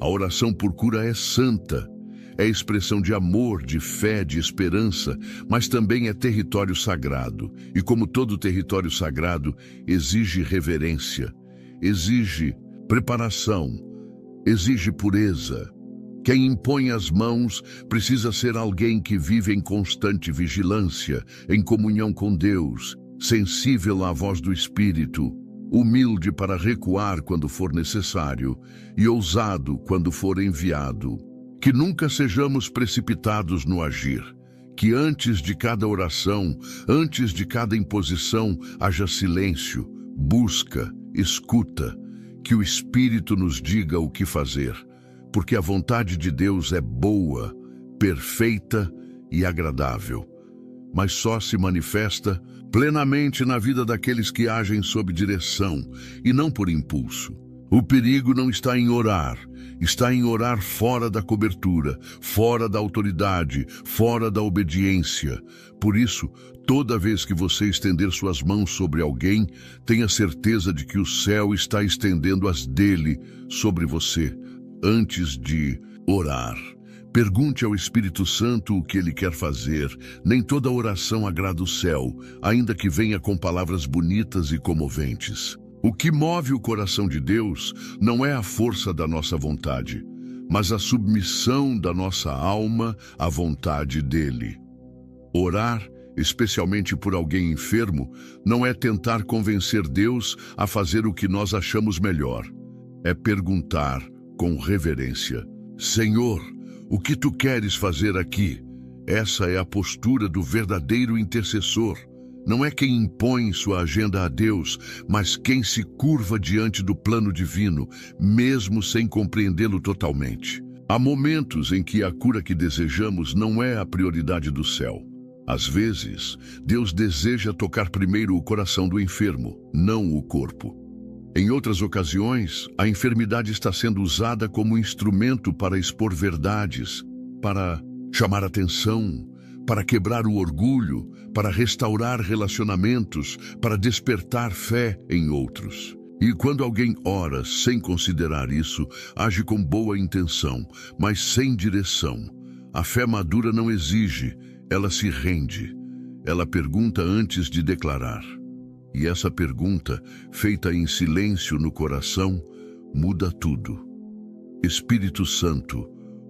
A oração por cura é santa. é expressão de amor, de fé, de esperança, mas também é território sagrado. E como todo território sagrado, exige reverência, exige preparação, exige pureza. Quem impõe as mãos precisa ser alguém que vive em constante vigilância, em comunhão com Deus, sensível à voz do Espírito, humilde para recuar quando for necessário e ousado quando for enviado. Que nunca sejamos precipitados no agir. Que antes de cada oração, antes de cada imposição, haja silêncio, busca, escuta. Que o Espírito nos diga o que fazer. Porque a vontade de Deus é boa, perfeita e agradável, mas só se manifesta plenamente na vida daqueles que agem sob direção e não por impulso. O perigo não está em orar, está em orar fora da cobertura, fora da autoridade, fora da obediência. Por isso, toda vez que você estender suas mãos sobre alguém, tenha certeza de que o céu está estendendo as dele sobre você. Antes de orar, pergunte ao Espírito Santo o que ele quer fazer. Nem toda oração agrada o céu, ainda que venha com palavras bonitas e comoventes. O que move o coração de Deus não é a força da nossa vontade, mas a submissão da nossa alma à vontade dele. Orar, especialmente por alguém enfermo, não é tentar convencer Deus a fazer o que nós achamos melhor. É perguntar com reverência: Senhor, o que tu queres fazer aqui? Essa é a postura do verdadeiro intercessor. Não é quem impõe sua agenda a Deus, mas quem se curva diante do plano divino, mesmo sem compreendê-lo totalmente. Há momentos em que a cura que desejamos não é a prioridade do céu. Às vezes, Deus deseja tocar primeiro o coração do enfermo, não o corpo. Em outras ocasiões, a enfermidade está sendo usada como instrumento para expor verdades, para chamar atenção, para quebrar o orgulho, para restaurar relacionamentos, para despertar fé em outros. E quando alguém ora sem considerar isso, age com boa intenção, mas sem direção. A fé madura não exige, ela se rende. Ela pergunta antes de declarar. E essa pergunta, feita em silêncio no coração, muda tudo. Espírito Santo,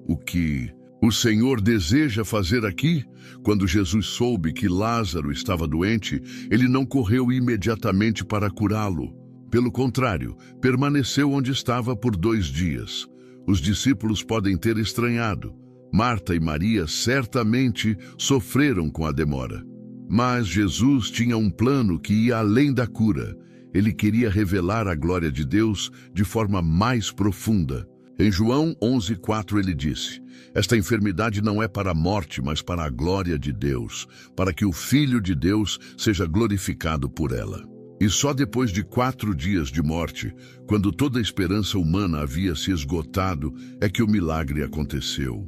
o que o Senhor deseja fazer aqui? Quando Jesus soube que Lázaro estava doente, ele não correu imediatamente para curá-lo. Pelo contrário, permaneceu onde estava por 2 dias. Os discípulos podem ter estranhado. Marta e Maria certamente sofreram com a demora. Mas Jesus tinha um plano que ia além da cura. Ele queria revelar a glória de Deus de forma mais profunda. Em João 11:4 ele disse: Esta enfermidade não é para a morte, mas para a glória de Deus, para que o Filho de Deus seja glorificado por ela. E só depois de 4 dias de morte, quando toda a esperança humana havia se esgotado, é que o milagre aconteceu.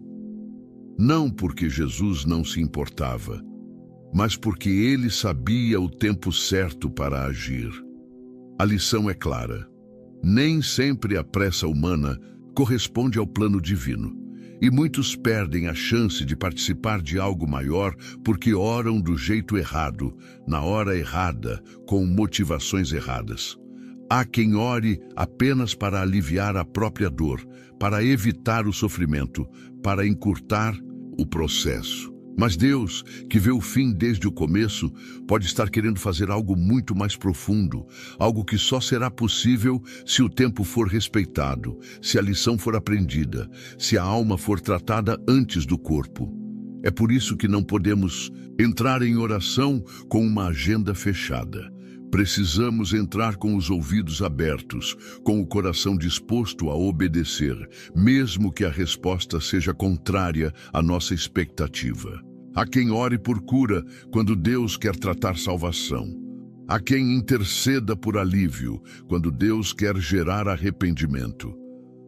Não porque Jesus não se importava, mas porque ele sabia o tempo certo para agir. A lição é clara. Nem sempre a pressa humana corresponde ao plano divino, e muitos perdem a chance de participar de algo maior porque oram do jeito errado, na hora errada, com motivações erradas. Há quem ore apenas para aliviar a própria dor, para evitar o sofrimento, para encurtar o processo. Mas Deus, que vê o fim desde o começo, pode estar querendo fazer algo muito mais profundo, algo que só será possível se o tempo for respeitado, se a lição for aprendida, se a alma for tratada antes do corpo. É por isso que não podemos entrar em oração com uma agenda fechada. Precisamos entrar com os ouvidos abertos, com o coração disposto a obedecer, mesmo que a resposta seja contrária à nossa expectativa. Há quem ore por cura quando Deus quer tratar salvação. Há quem interceda por alívio quando Deus quer gerar arrependimento.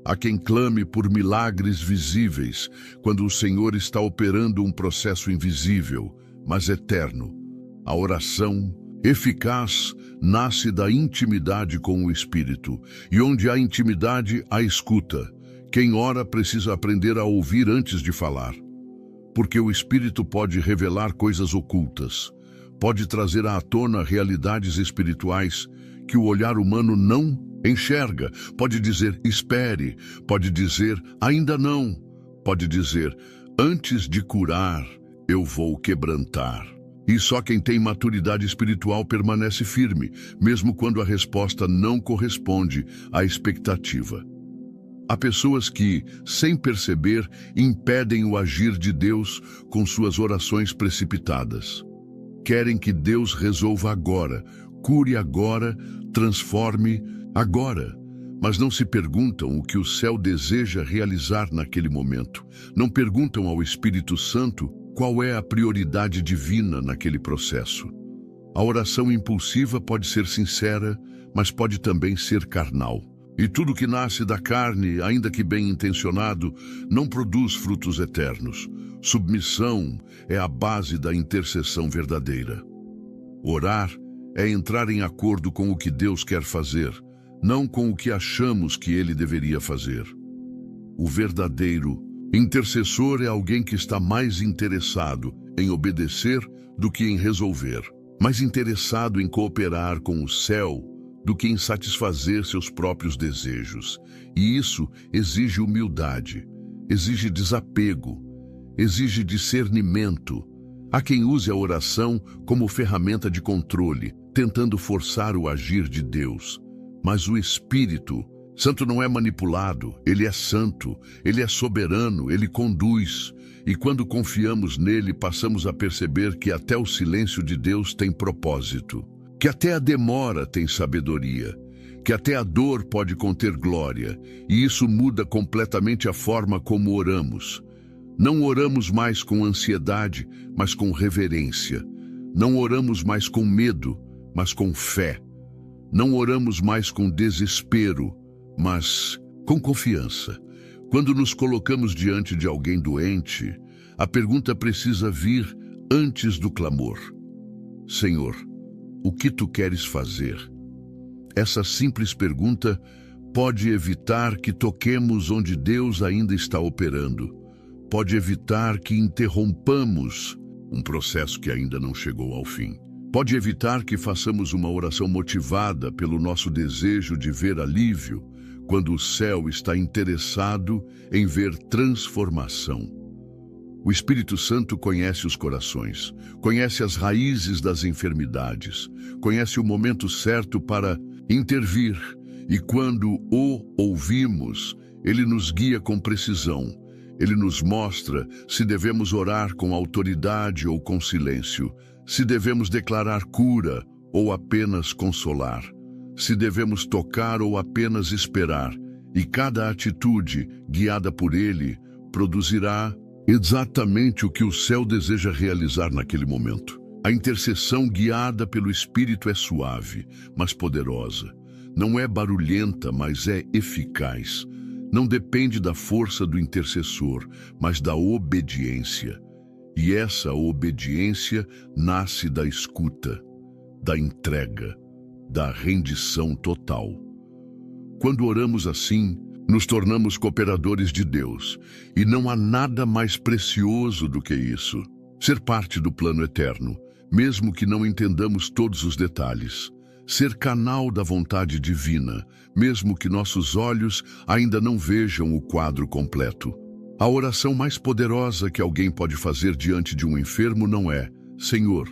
Há quem clame por milagres visíveis quando o Senhor está operando um processo invisível, mas eterno. A oração eficaz nasce da intimidade com o Espírito, e onde há intimidade, há escuta. Quem ora precisa aprender a ouvir antes de falar, porque o Espírito pode revelar coisas ocultas, pode trazer à tona realidades espirituais que o olhar humano não enxerga. Pode dizer, espere, pode dizer, ainda não, pode dizer, antes de curar, eu vou quebrantar. E só quem tem maturidade espiritual permanece firme, mesmo quando a resposta não corresponde à expectativa. Há pessoas que, sem perceber, impedem o agir de Deus com suas orações precipitadas. Querem que Deus resolva agora, cure agora, transforme agora, mas não se perguntam o que o céu deseja realizar naquele momento. Não perguntam ao Espírito Santo qual é a prioridade divina naquele processo. A oração impulsiva pode ser sincera, mas pode também ser carnal. E tudo que nasce da carne, ainda que bem intencionado, não produz frutos eternos. Submissão é a base da intercessão verdadeira. Orar é entrar em acordo com o que Deus quer fazer, não com o que achamos que Ele deveria fazer. O verdadeiro intercessor é alguém que está mais interessado em obedecer do que em resolver, mais interessado em cooperar com o céu do que em satisfazer seus próprios desejos. E isso exige humildade, exige desapego, exige discernimento. Há quem use a oração como ferramenta de controle, tentando forçar o agir de Deus. Mas o Espírito Santo não é manipulado, ele é santo, ele é soberano, ele conduz. E quando confiamos nele, passamos a perceber que até o silêncio de Deus tem propósito, que até a demora tem sabedoria, que até a dor pode conter glória, e isso muda completamente a forma como oramos. Não oramos mais com ansiedade, mas com reverência. Não oramos mais com medo, mas com fé. Não oramos mais com desespero, mas com confiança. Quando nos colocamos diante de alguém doente, a pergunta precisa vir antes do clamor. Senhor, o que tu queres fazer? Essa simples pergunta pode evitar que toquemos onde Deus ainda está operando. Pode evitar que interrompamos um processo que ainda não chegou ao fim. Pode evitar que façamos uma oração motivada pelo nosso desejo de ver alívio, quando o céu está interessado em ver transformação. O Espírito Santo conhece os corações, conhece as raízes das enfermidades, conhece o momento certo para intervir, e quando o ouvimos, ele nos guia com precisão. Ele nos mostra se devemos orar com autoridade ou com silêncio, se devemos declarar cura ou apenas consolar, se devemos tocar ou apenas esperar, e cada atitude, guiada por ele, produzirá exatamente o que o céu deseja realizar naquele momento. A intercessão guiada pelo Espírito é suave, mas poderosa. Não é barulhenta, mas é eficaz. Não depende da força do intercessor, mas da obediência. E essa obediência nasce da escuta, da entrega, da rendição total. Quando oramos assim, nos tornamos cooperadores de Deus, e não há nada mais precioso do que isso. Ser parte do plano eterno, mesmo que não entendamos todos os detalhes. Ser canal da vontade divina, mesmo que nossos olhos ainda não vejam o quadro completo. A oração mais poderosa que alguém pode fazer diante de um enfermo não é: Senhor,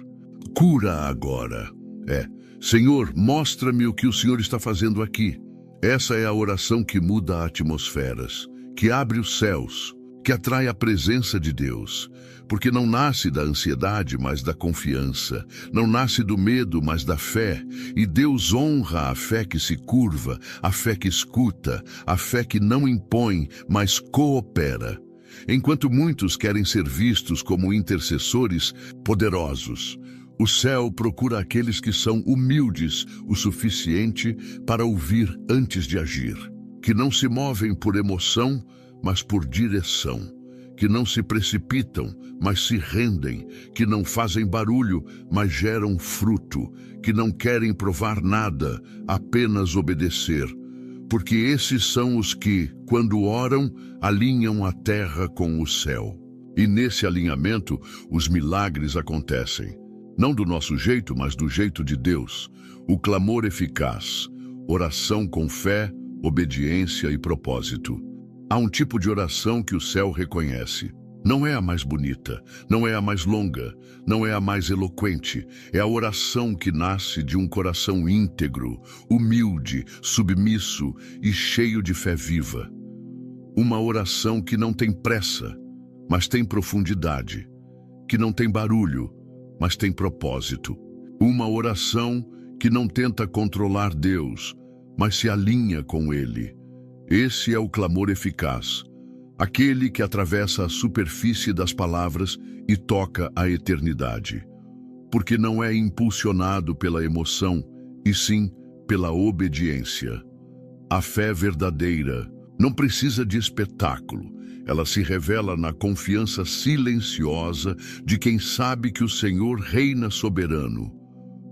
cura agora. É: Senhor, mostra-me o que o Senhor está fazendo aqui. Essa é a oração que muda atmosferas, que abre os céus, que atrai a presença de Deus, porque não nasce da ansiedade, mas da confiança, não nasce do medo, mas da fé, e Deus honra a fé que se curva, a fé que escuta, a fé que não impõe, mas coopera. Enquanto muitos querem ser vistos como intercessores poderosos, o céu procura aqueles que são humildes o suficiente para ouvir antes de agir, que não se movem por emoção, mas por direção, que não se precipitam, mas se rendem, que não fazem barulho, mas geram fruto, que não querem provar nada, apenas obedecer. porque esses são os que, quando oram, alinham a terra com o céu. E nesse alinhamento, os milagres acontecem. Não do nosso jeito, mas do jeito de Deus. O clamor eficaz, oração com fé, obediência e propósito. Há um tipo de oração que o céu reconhece. Não é a mais bonita, não é a mais longa, não é a mais eloquente. É a oração que nasce de um coração íntegro, humilde, submisso e cheio de fé viva. Uma oração que não tem pressa, mas tem profundidade. Que não tem barulho, mas tem propósito. Uma oração que não tenta controlar Deus, mas se alinha com Ele. Esse é o clamor eficaz. Aquele que atravessa a superfície das palavras e toca a eternidade. Porque não é impulsionado pela emoção, e sim pela obediência. A fé verdadeira não precisa de espetáculo. Ela se revela na confiança silenciosa de quem sabe que o Senhor reina soberano.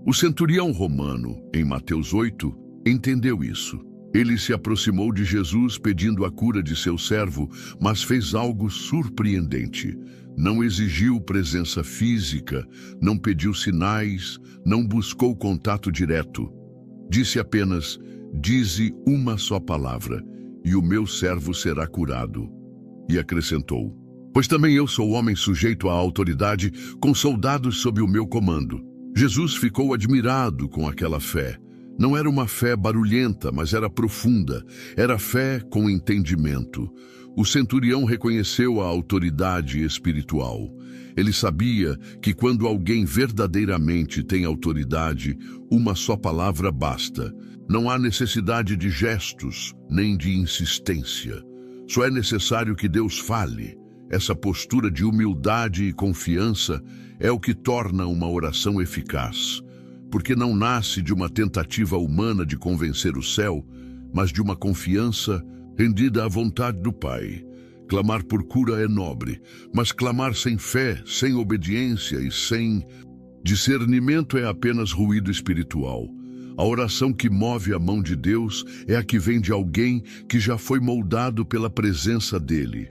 O centurião romano, em Mateus 8, entendeu isso. Ele se aproximou de Jesus pedindo a cura de seu servo, mas fez algo surpreendente. Não exigiu presença física, não pediu sinais, não buscou contato direto. Disse apenas: "Dize uma só palavra, e o meu servo será curado." E acrescentou: "Pois também eu sou homem sujeito à autoridade, com soldados sob o meu comando." Jesus ficou admirado com aquela fé. Não era uma fé barulhenta, mas era profunda. Era fé com entendimento. O centurião reconheceu a autoridade espiritual. Ele sabia que quando alguém verdadeiramente tem autoridade, uma só palavra basta. Não há necessidade de gestos, nem de insistência. Só é necessário que Deus fale. Essa postura de humildade e confiança é o que torna uma oração eficaz. Porque não nasce de uma tentativa humana de convencer o céu, mas de uma confiança rendida à vontade do Pai. Clamar por cura é nobre, mas clamar sem fé, sem obediência e sem discernimento é apenas ruído espiritual. A oração que move a mão de Deus é a que vem de alguém que já foi moldado pela presença dele,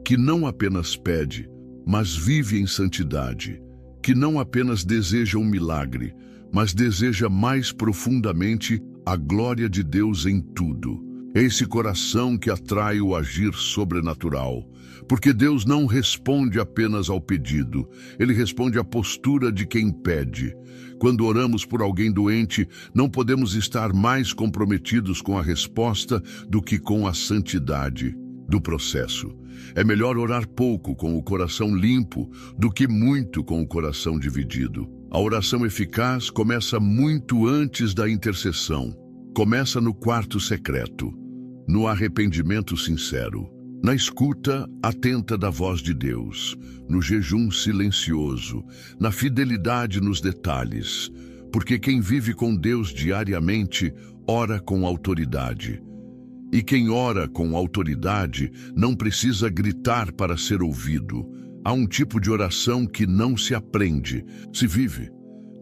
que não apenas pede, mas vive em santidade, que não apenas deseja um milagre, mas deseja mais profundamente a glória de Deus em tudo. É esse coração que atrai o agir sobrenatural, porque Deus não responde apenas ao pedido, Ele responde à postura de quem pede. Quando oramos por alguém doente, não podemos estar mais comprometidos com a resposta do que com a santidade do processo. É melhor orar pouco com o coração limpo do que muito com o coração dividido. A oração eficaz começa muito antes da intercessão. Começa no quarto secreto, no arrependimento sincero, na escuta atenta da voz de Deus, no jejum silencioso, na fidelidade nos detalhes, porque quem vive com Deus diariamente ora com autoridade. E quem ora com autoridade não precisa gritar para ser ouvido. Há um tipo de oração que não se aprende, se vive.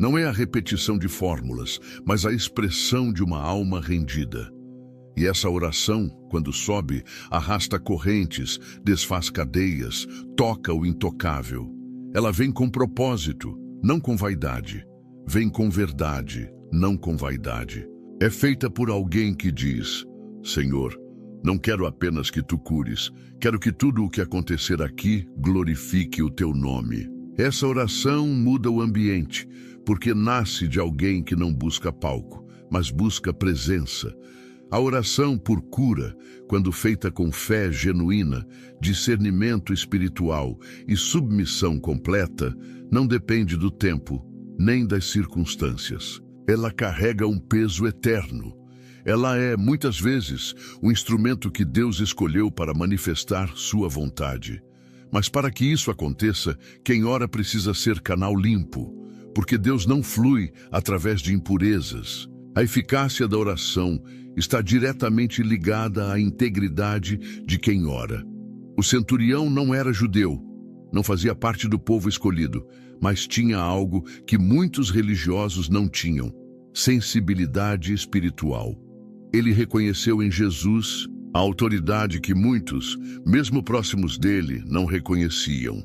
Não é a repetição de fórmulas, mas a expressão de uma alma rendida. E essa oração, quando sobe, arrasta correntes, desfaz cadeias, toca o intocável. Ela vem com propósito, não com vaidade. Vem com verdade, não com vaidade. É feita por alguém que diz: Senhor, não quero apenas que tu cures, quero que tudo o que acontecer aqui glorifique o teu nome. Essa oração muda o ambiente, porque nasce de alguém que não busca palco, mas busca presença. A oração por cura, quando feita com fé genuína, discernimento espiritual e submissão completa, não depende do tempo, nem das circunstâncias. Ela carrega um peso eterno. Ela é, muitas vezes, o instrumento que Deus escolheu para manifestar sua vontade. Mas para que isso aconteça, quem ora precisa ser canal limpo, porque Deus não flui através de impurezas. A eficácia da oração está diretamente ligada à integridade de quem ora. O centurião não era judeu, não fazia parte do povo escolhido, mas tinha algo que muitos religiosos não tinham: sensibilidade espiritual. Ele reconheceu em Jesus a autoridade que muitos, mesmo próximos dele, não reconheciam.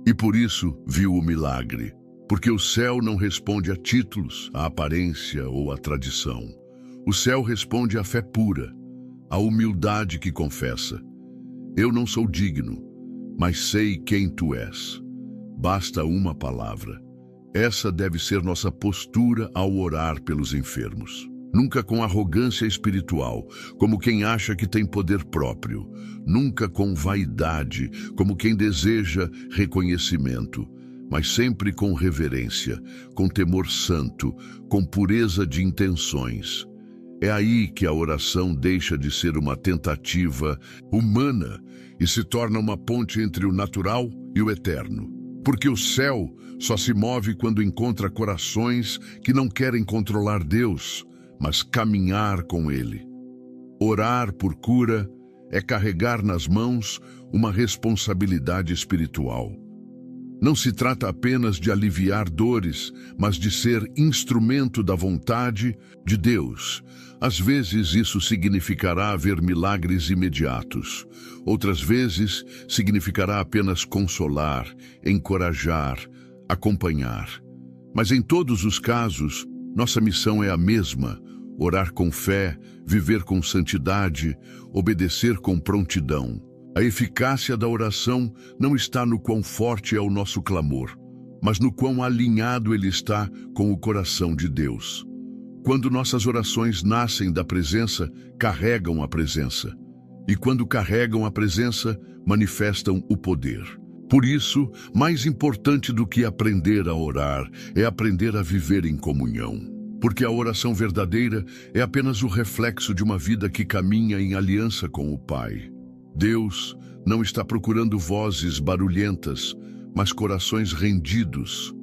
E por isso viu o milagre. Porque o céu não responde a títulos, à aparência ou à tradição. O céu responde à fé pura, à humildade que confessa: eu não sou digno, mas sei quem tu és. Basta uma palavra. Essa deve ser nossa postura ao orar pelos enfermos. Nunca com arrogância espiritual, como quem acha que tem poder próprio. Nunca com vaidade, como quem deseja reconhecimento. Mas sempre com reverência, com temor santo, com pureza de intenções. É aí que a oração deixa de ser uma tentativa humana e se torna uma ponte entre o natural e o eterno. Porque o céu só se move quando encontra corações que não querem controlar Deus, mas caminhar com Ele. Orar por cura é carregar nas mãos uma responsabilidade espiritual. Não se trata apenas de aliviar dores, mas de ser instrumento da vontade de Deus. Às vezes isso significará ver milagres imediatos. Outras vezes significará apenas consolar, encorajar, acompanhar. Mas em todos os casos, nossa missão é a mesma: orar com fé, viver com santidade, obedecer com prontidão. A eficácia da oração não está no quão forte é o nosso clamor, mas no quão alinhado ele está com o coração de Deus. Quando nossas orações nascem da presença, carregam a presença. E quando carregam a presença, manifestam o poder. Por isso, mais importante do que aprender a orar é aprender a viver em comunhão. Porque a oração verdadeira é apenas o reflexo de uma vida que caminha em aliança com o Pai. Deus não está procurando vozes barulhentas, mas corações rendidos.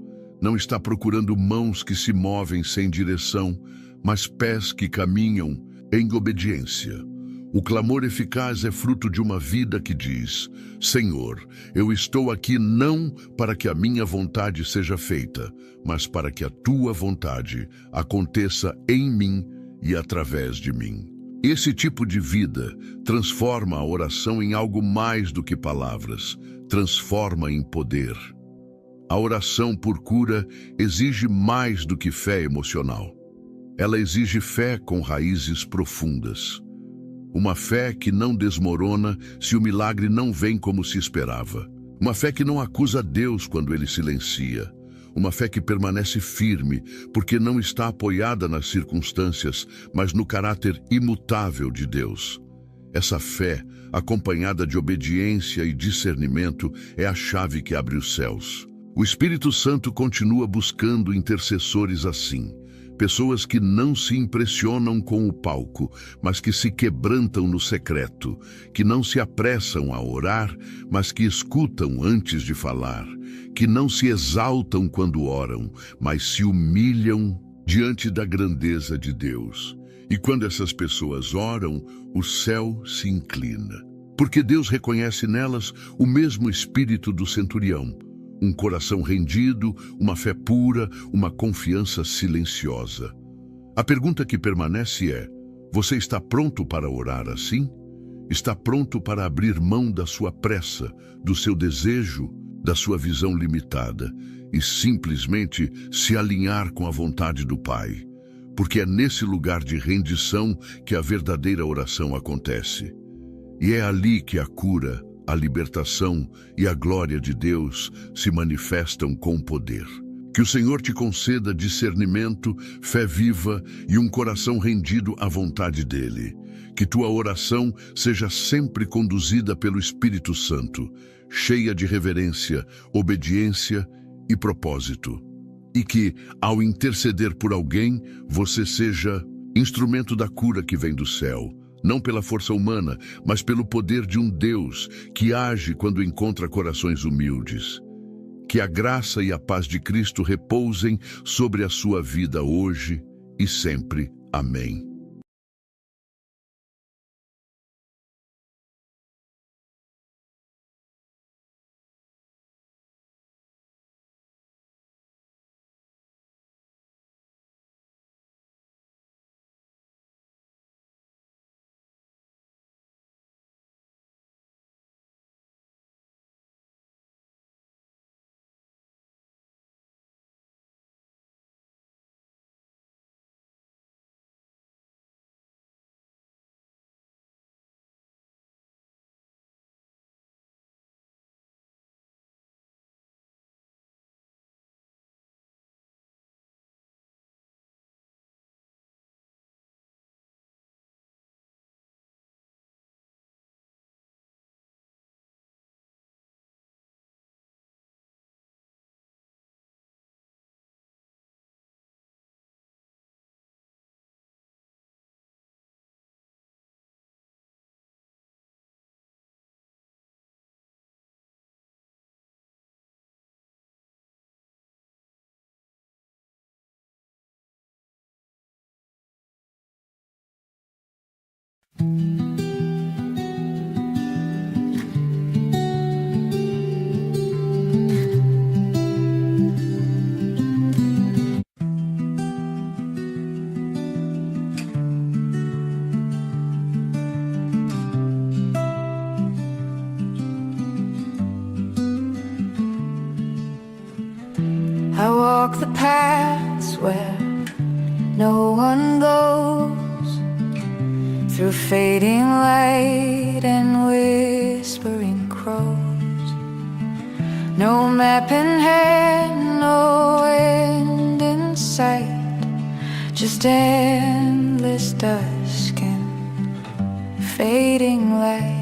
Não está procurando mãos que se movem sem direção, mas pés que caminham em obediência. O clamor eficaz é fruto de uma vida que diz: Senhor, eu estou aqui não para que a minha vontade seja feita, mas para que a tua vontade aconteça em mim e através de mim. Esse tipo de vida transforma a oração em algo mais do que palavras, transforma em poder. A oração por cura exige mais do que fé emocional. Ela exige fé com raízes profundas. Uma fé que não desmorona se o milagre não vem como se esperava. Uma fé que não acusa Deus quando ele silencia. Uma fé que permanece firme, porque não está apoiada nas circunstâncias, mas no caráter imutável de Deus. Essa fé, acompanhada de obediência e discernimento, é a chave que abre os céus. O Espírito Santo continua buscando intercessores assim. Pessoas que não se impressionam com o palco, mas que se quebrantam no secreto, que não se apressam a orar, mas que escutam antes de falar, que não se exaltam quando oram, mas se humilham diante da grandeza de Deus. E quando essas pessoas oram, o céu se inclina, porque Deus reconhece nelas o mesmo espírito do centurião. Um coração rendido, uma fé pura, uma confiança silenciosa. A pergunta que permanece é: você está pronto para orar assim? Está pronto para abrir mão da sua pressa, do seu desejo, da sua visão limitada e simplesmente se alinhar com a vontade do Pai? Porque é nesse lugar de rendição que a verdadeira oração acontece. E é ali que a cura, a libertação e a glória de Deus se manifestam com poder. Que o Senhor te conceda discernimento, fé viva e um coração rendido à vontade dEle. Que tua oração seja sempre conduzida pelo Espírito Santo, cheia de reverência, obediência e propósito. E que, ao interceder por alguém, você seja instrumento da cura que vem do céu. Não pela força humana, mas pelo poder de um Deus que age quando encontra corações humildes. Que a graça e a paz de Cristo repousem sobre a sua vida hoje e sempre. Amém. I walk the paths where no one goes, through fading light and whispering crows. No map in hand, no end in sight, just endless dusk and fading light.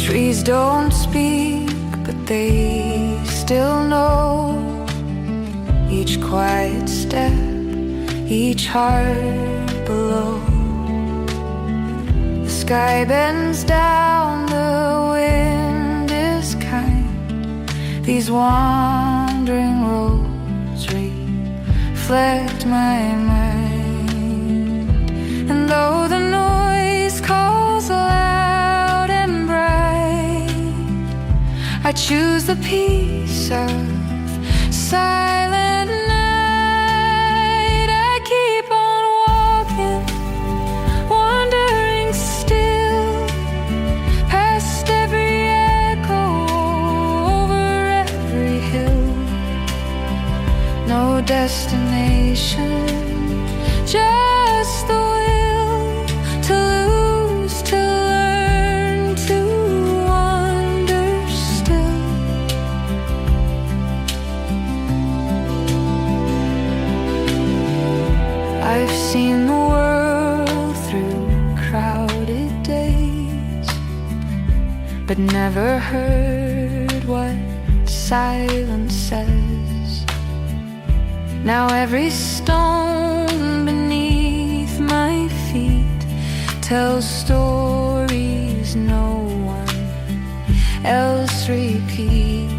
Trees don't speak, but they still know each quiet step, each heart below. The sky bends down, the wind is kind. These wandering roads reflect my mind. And though the noise calls loud and bright, I choose the peace of silent night. I keep on walking, wandering still, past every echo, over every hill. No destination, just the will to lose, to learn, to wander still. I've seen the world through crowded days, but never heard what silence says. Now every stone beneath my feet tells stories no one else repeats.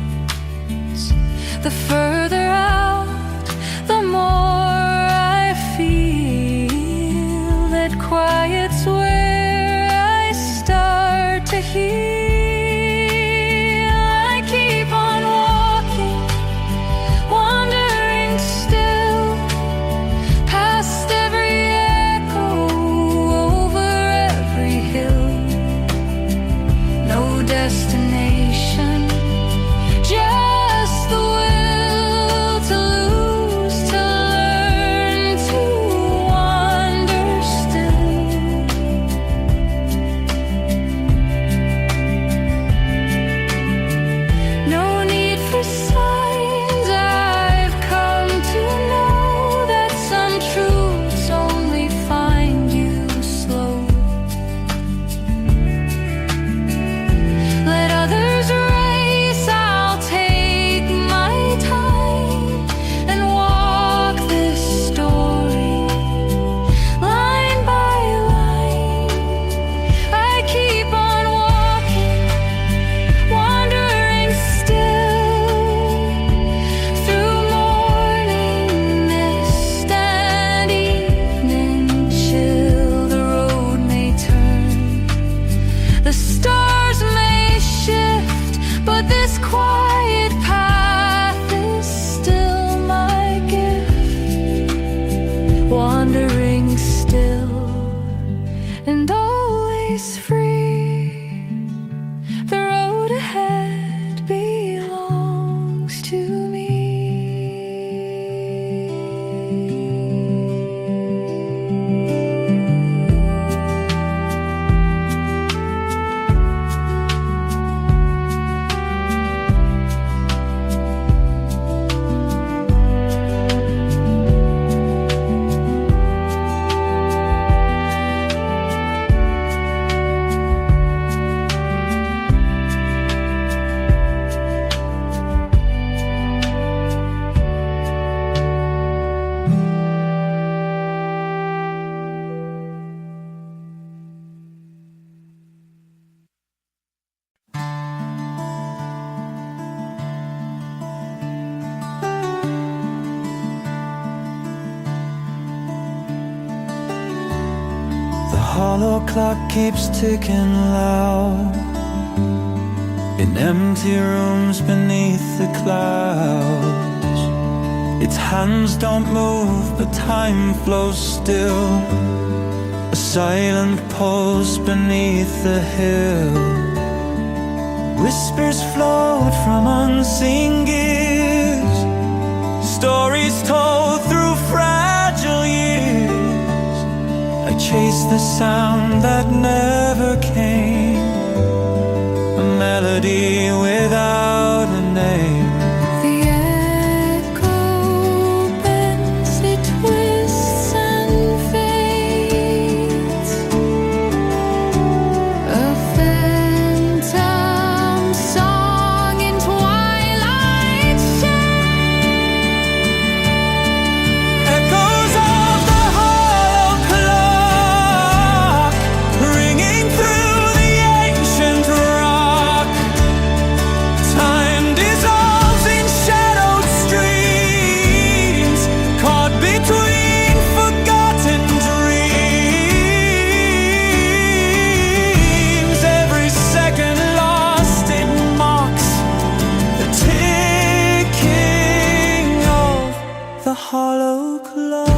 The further out, the more I feel that quiet's where I start to heal. I keep on walking, wandering still, past every echo, over every hill. No destination, just the will hollow clock keeps ticking loud in empty rooms beneath the clouds. Its hands don't move, but time flows still. A silent pulse beneath the hill. Whispers float from unseen gears. Stories told through fragile years. I chase the sound that never came. A melody without a name. The echo bends, it twists and fades. A phantom song in twilight shades. Echoes of the hollow clock ringing through the ancient rock. Time dissolves in shadowed streams, caught between forgotten dreams. Every second lost, it mocks the ticking of the hollow clock.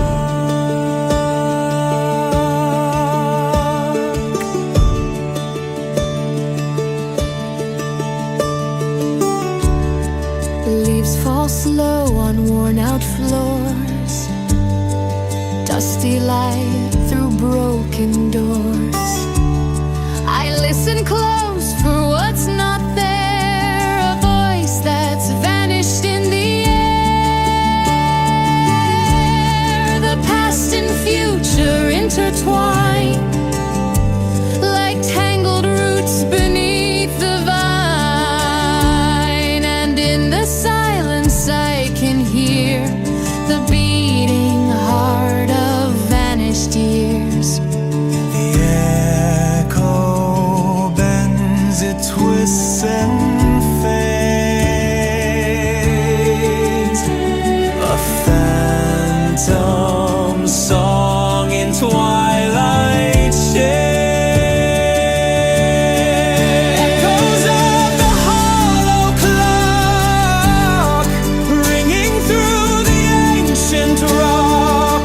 Leaves fall slow on worn-out floors. Dusty light through broken doors. I listen close for what's not there. A voice that's vanished in the air. The past and future intertwine like tangled roots beneath the vine. And in the silence I can hear the beating heart of vanished years. The echo bends, it twists and fades. A phantom song in twilight shades. Echoes of the hollow clock ringing through the ancient rock.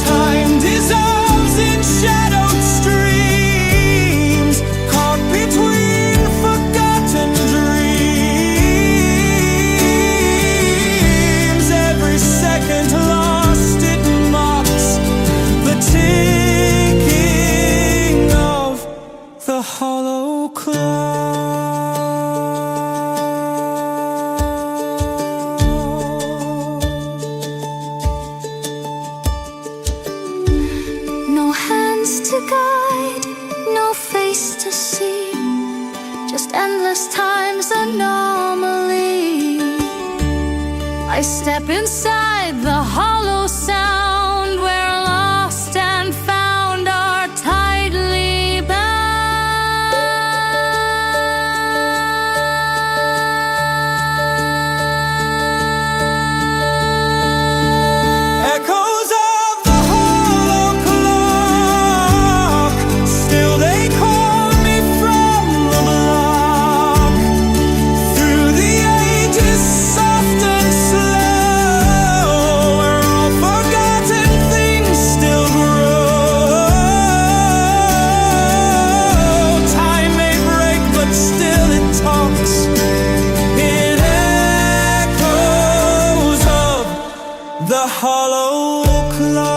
Time dissolves in shadowed streams, caught between forgotten dreams. Every second lost, it mocks the ticking of the hollow clock. No hands to guide, no face to see, just endless time's anomaly. I step inside the hollow sound where lost and found are tightly bound. Echoes of the hollow clock, still they call me from the block. Through the ages, soft and slow, where all forgotten things still grow. Time may break, but still it talks. It echoes of the hollow clock.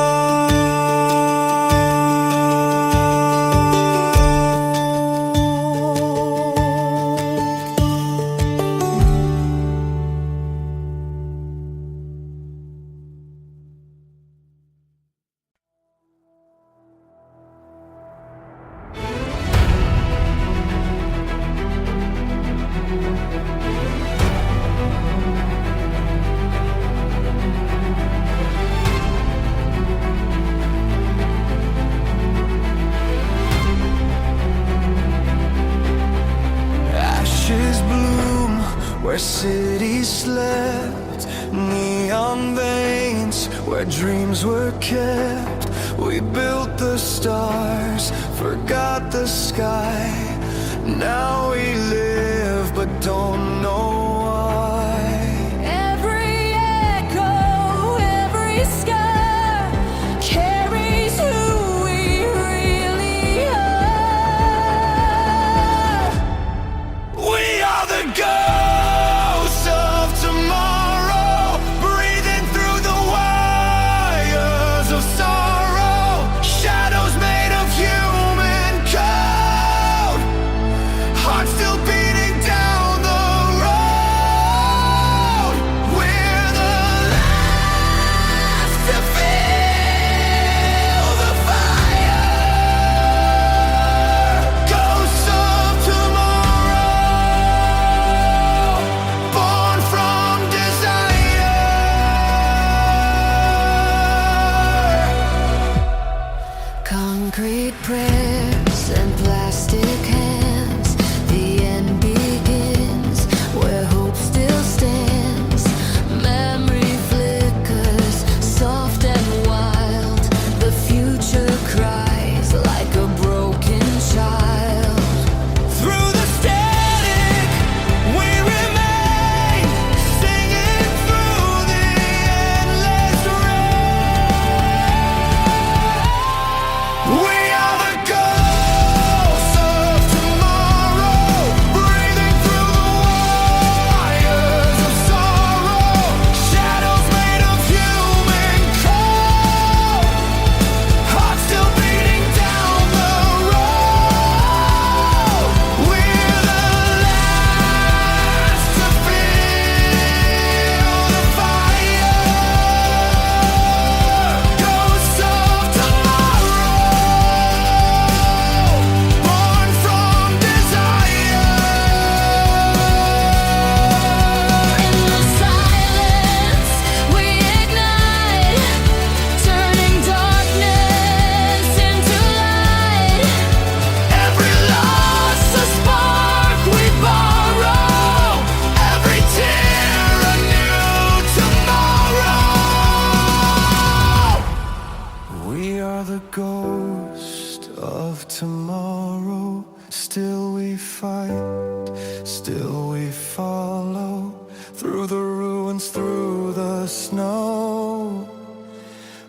Where cities slept, neon veins where dreams were kept. We built the stars, forgot the sky. Now we live but don't know why. Every echo, every scar carries who we really are. We are the ghosts of tomorrow, breathing through the wires of sorrow. Shadows made of human code, hearts still beating down the road. We're the last to feel the fire. Ghosts of tomorrow, born from desire. Concrete prayers and plastic hands. The end begins where hope still stands. Memory flickers, soft and wild. The future cries like a broken child. Through the static, we remain, singing through the endless rain. We are the ghosts of tomorrow, breathing through the wires of sorrow. Shadows made of human code, hearts still beating down the road. We're the last to feel the fire. Ghosts of tomorrow, born from desire. In the silence, we ignite, turning darkness into light. Every loss a spark we borrow, every tear a new tomorrow. We are the ghost of tomorrow. Still we fight, still we follow, through the ruins, through the snow.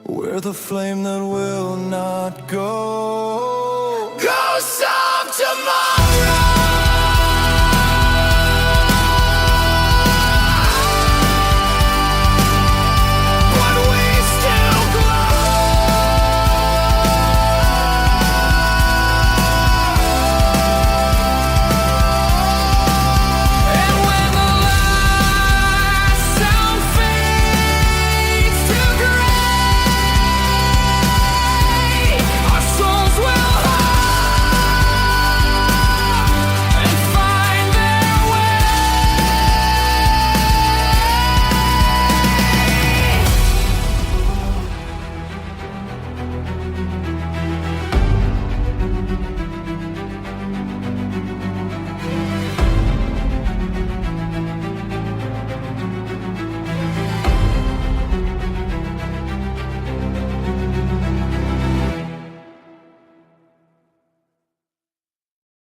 We're the flame that will not go. Ghosts of tomorrow.